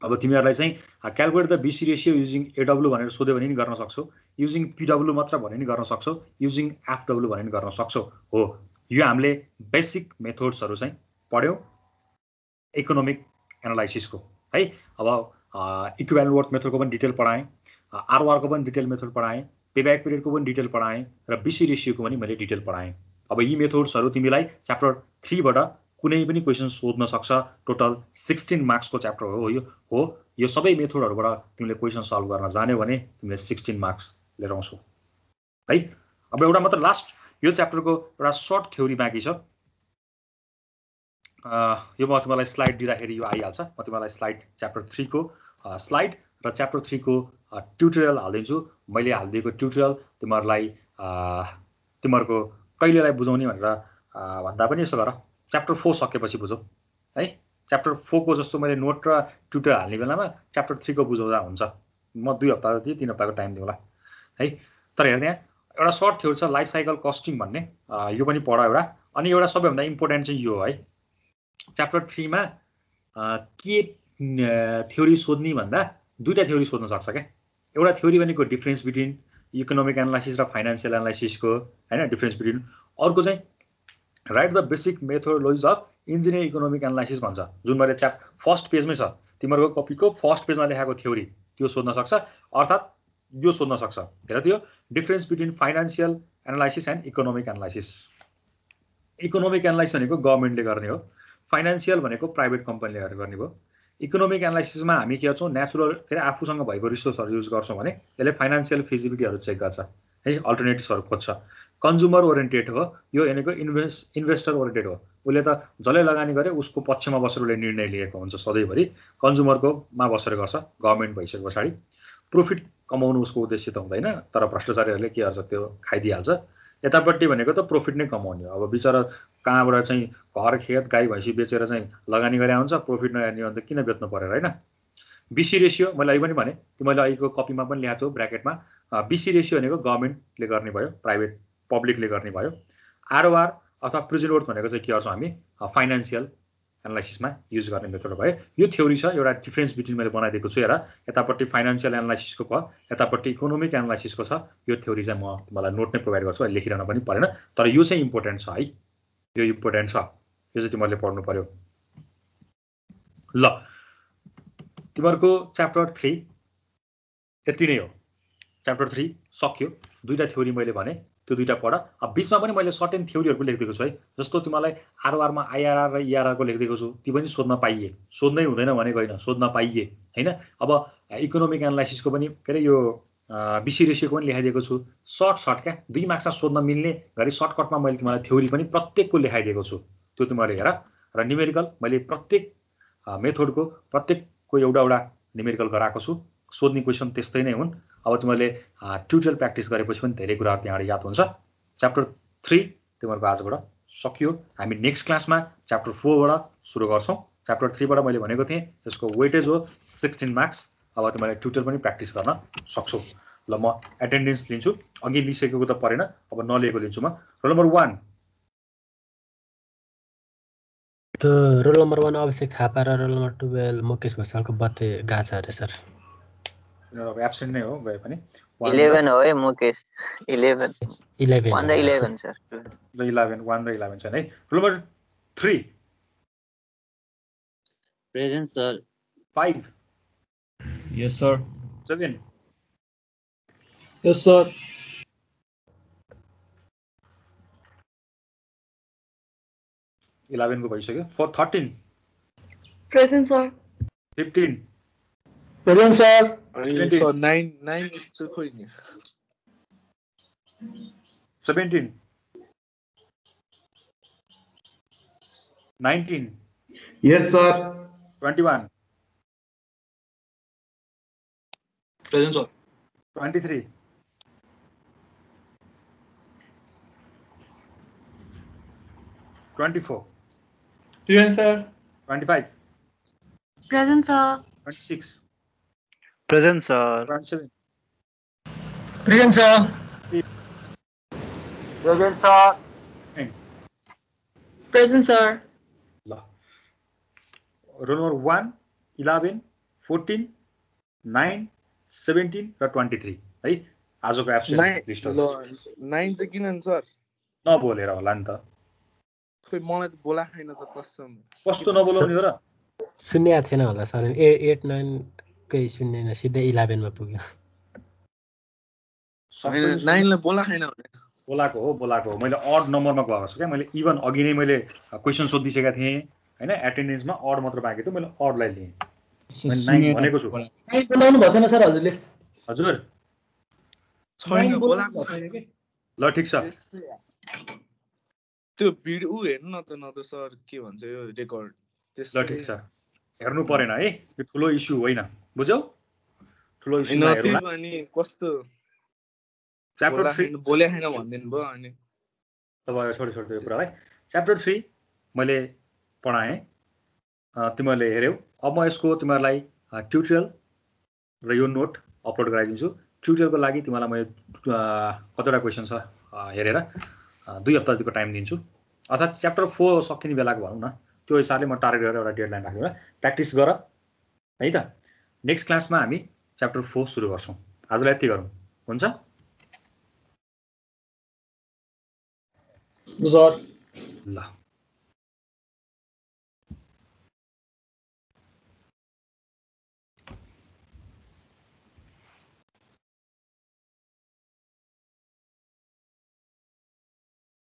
अब तिमीहरूलाई चाहिँ calculate the BC ratio using AW भनेर सोध्यो भने नि गर्न सक्छौ युजिङ PW मात्र भने नि गर्न सक्छौ युजिङ FW भने नि गर्न सक्छौ हो यो हामीले बेसिक मेथड्सहरु चाहिँ पढ्यौ इकोनोमिक एनालाइसिसको है अब इक्विभ्यालेन्ट वर्थ मेथडको पनि डिटेल पढाएँ ROR को पनि डिटेल मेथड पढाएँ पेब्याक पिरियडको पनि डिटेल पढाएँ र BC रेशियोको पनि मैले डिटेल पढाएँ अब यी मेथड्सहरु तिमीलाई च्याप्टर 3 बाट कुनै पनि क्वेशन सोध्न सक्छ टोटल 16 मार्क्स को च्याप्टर हो यो सबै मेथडहरुबाट तिमीले क्वेशन सल्भ गर्न जान्यौ भने तिमीले 16 मार्क्स लिएर आउँछौ है अब एउटा मात्र लास्ट यो च्याप्टरको एउटा सर्ट थ्योरी बाँकी छ यो म तिमीलाई स्लाइड दिँदाखेरि यो आइहाल्छ म तिमीलाई स्लाइड च्याप्टर 3 को स्लाइड र च्याप्टर 3 को ट्युटोरियल हाल्दिन्छु मैले हाल्दिएको ट्युटोरियल तिमीहरुको कहिलेलाई बुझाउने भनेर भन्दा पनि यसो गर च्याप्टर 4 सकेपछि बुझौ है च्याप्टर 4 को जस्तो मैले नोट र ट्युटोरियल हाल्ने बेलामा च्याप्टर 3 को बुझाउँदा हुन्छ म 2 हप्ता जति 3 हप्ताको टाइम दिउँला है तर हेर्ने एउटा सर्ट थ्योरी छ लाइफ साइकल कस्टिङ भन्ने यो पनि पढ एउटा अनि एउटा सबैभन्दा इम्पोर्टेन्ट चाहिँ यो है च्याप्टर 3 मा के थ्योरी सोध्ने भन्दा दुईटा थ्योरी सोध्न सक्छ के एउटा थ्योरी भनेको डिफरेन्स बिट्विन इकोनोमिक एनालाइसिस र फाइनान्शियल एनालाइसिसको हैन डिफरेन्स बिट्विन अर्को चाहिँ write the basic methodologies of engineer economic analysis भन्छ जुन मैले फर्स्ट पेजमै छ तिम्रो कपीको फर्स्ट पेजमा लेखेको थ्योरी त्यो सोध्न सक्छ अर्थात यो सोध्न सक्छ हेर त्यो difference between financial analysis and economic analysis economic analysis भनेको गभर्नमेन्टले गर्ने हो फाइनान्शियल भनेको प्राइभेट कम्पनीले गर्ने भयो इकोनोमिक एनालाइसिसमा हामी के गर्छौं नेचुरल फेरि आफूसँग भएको रिसोर्सहरु युज गर्छौं भने त्यसले फाइनान्शियल फिजिबिलिटीहरु चेक गर्छ है अल्टरनेटिभ्सहरु खोज्छ कन्ज्युमर ओरिएन्टेड हो यो भनेको इन्भेस्टर ओरिएन्टेड हो उले त जसले लगानी गरे उसको पक्षमा बसेर उले निर्णय लिएको हुन्छ सधैँभरि कन्ज्युमरको मा बसेर गर्छ गभर्नमेन्ट भइसके पछाडी प्रॉफिट कमाउनु उसको उद्देश्य त हुँदैन तर भ्रष्टाचारीहरुले के गर्छ त्यो खाइदिहाल्छ यतापट्टि भनेको त प्रॉफिट नै कमाउने हो अब बिचारा कहाँबाट चाहिँ घर खेत गाई भैँसी बेचेर चाहिँ लगानी गरे हुन्छ प्रॉफिट नहेर्ने हो भने किन बेच्नु पर्यो हैन BC रेशियो मैले अहिले पनि भने तिमीले अहिलेको कपीमा पनि लेखेको छौ ब्र्याकेटमा BC रेशियो भनेको गभर्नमेन्टले गर्ने भयो प्राइभेट पब्लिकले गर्ने भयो ROR अथवा प्रेजेन्ट वर्थ भनेको चाहिँ के गर्छौं हामी फाइनान्शियल एनालाइसिसमा युज गर्ने मेथड भयो यो थ्योरी छ एउटा डिफरेन्स बिट्विन मैले बनाइदिएको छु हेर यतापट्टि फाइनान्शियल एनालाइसिसको छ यतापट्टि इकोनोमिक एनालाइसिसको छ यो थ्योरी चाहिँ म तिमीलाई नोट नै प्रोवाइड गर्छु लेखिरहन पनि परेन तर यो चाहिँ इम्पोर्टेन्ट छ है यो इम्पोर्टेन्ट छ यो चाहिँ तिमीले पढ्नु पर्यो ल तिमीहरुको च्याप्टर 3 यति नै हो च्याप्टर 3 सक्यो दुईटा थ्योरी मैले भने त्यो दुईटा पढ अब बीचमा पनि मैले सर्टेन थ्योरीहरु लेखिदिएको छु है जस्तो तिमीलाई ROR मा IRR र ERR को लेखिदिएको छु ती पनि सोध्न पाइए सोध्नै हुँदैन भनेको हैन सोध्न पाइए हैन अब इकोनोमिक एनालाइसिसको पनि के रे यो BC रेशियोको पनि लेखाइदिएको छु सर्ट क्या 2 मार्क्समा सोध्न मिल्ने गरी सर्टकटमा मैले तिमीलाई थ्योरी पनि प्रत्येकको लेखाइदिएको छु त्यो तिमीले हेर र न्यूमेरिकल मैले प्रत्येक मेथडको प्रत्येकको एउटा न्यूमेरिकल गराएको छु सोध्ने क्वेशन त्यस्तै नै हुन् अब तिमीले ट्युटोरियल प्र्याक्टिस गरेपछि पनि धेरै कुरा त्यहाँबाट याद हुन्छ च्याप्टर 3 तिमीहरुको आजबाट सकियो। हामी नेक्स्ट क्लासमा च्याप्टर 4 बाट सुरु गर्छौं। च्याप्टर 3 बाट मैले भनेको थिएँ यसको वेटेज हो 16 मार्क्स। अब तिमीले ट्युटर पनि प्र्याक्टिस गर्न सक्छौ। ल म एटेन्डेन्स लिन्छु। अघि लिइसकेको त परेन, अब नलिएको लिन्छु म। रोल नम्बर 1 तो रोल नम्बर 1 अभिषेक थापा र रोल नम्बर 12 मुकेश भुसालको बत्ते गाछ अरे सर। अब एब्सेन्ट नै हो गए पनि 11 हो है मुकेश। 11 11 1 र 11 सर। ल 11 1 र 11 छ है। Roll number 3 present sir. 5 yes sir. 7 yes sir. 11 को भइसक्यो। 13 प्रेजेन्ट सर। 15 present sir. अनि सर 9 चाहिँ खोइ नि 17 19 yes sir. 21 present sir. 23 24 present sir. 25 present sir. 26 present sir. 27 present sir. Present sir. Present sir. ल रोल नम्बर 1 11 14 9 17 र 23 है आजको एब्सेन्ट लिस्ट हो। 9 चाहिँ किन नि सर? नबोलेर होला नि त। खोइ मलाई त बोला छैन त कसम। कस्तो नबोलाउने हो र? सुन्या थिएन होला सर। 8 9 कै सुन्दैन, सिधै 11 मा पुग्यो। हैन 9 लाई बोला छैन भने बोलाको हो मैले अड नम्बरमा गएको छु क्या। मैले इभन अघि नै मैले क्वेसन सोधिसकेका थिएँ हैन। एटेन्डेन्समा अड मात्र बाँकी थियो, मैले अडलाई लिएँ। मैले 9 भनेको छु। बोलाउनु भएको छैन सर हजुरले। हजुर छैन बोलाको छैन के। ल ठिक छ। त्यो भिडियो हेर्नु न त सर के भन्छ यो रेकर्ड। ल ठिक छ, हेर्नु परेन है। यो ठुलो इस्यु होइन, बुझ्यौ? ठुलो इस्यु नहेरौँ। अनि कस्तो च्याप्टर 3 बोले छैन भन्दिनु भयो। अनि तपाईँ छोडी यो कुरालाई। च्याप्टर 3 मैले पढाएँ, तिमीहरूले हेऱ्यौ। अब म यसको तिमीहरूलाई ट्युटोरियल र यो नोट अपलोड गराइदिन्छु। ट्युटोरियलको लागि तिमीलाई मैले कतिवटा क्वेसन छ हेरेर 2 हप्ताको टाइम दिन्छु। अर्थात् च्याप्टर 4 सकिने बेलाको भनौँ न, त्यो हिसाबले म टार्गेट गरेर एउटा डेडलाइन राखेर प्र्याक्टिस गर है त। नेक्स्ट क्लासमा हामी च्याप्टर 4 सुरु गर्छौँ। आजलाई यति गरौँ, हुन्छ? सर ल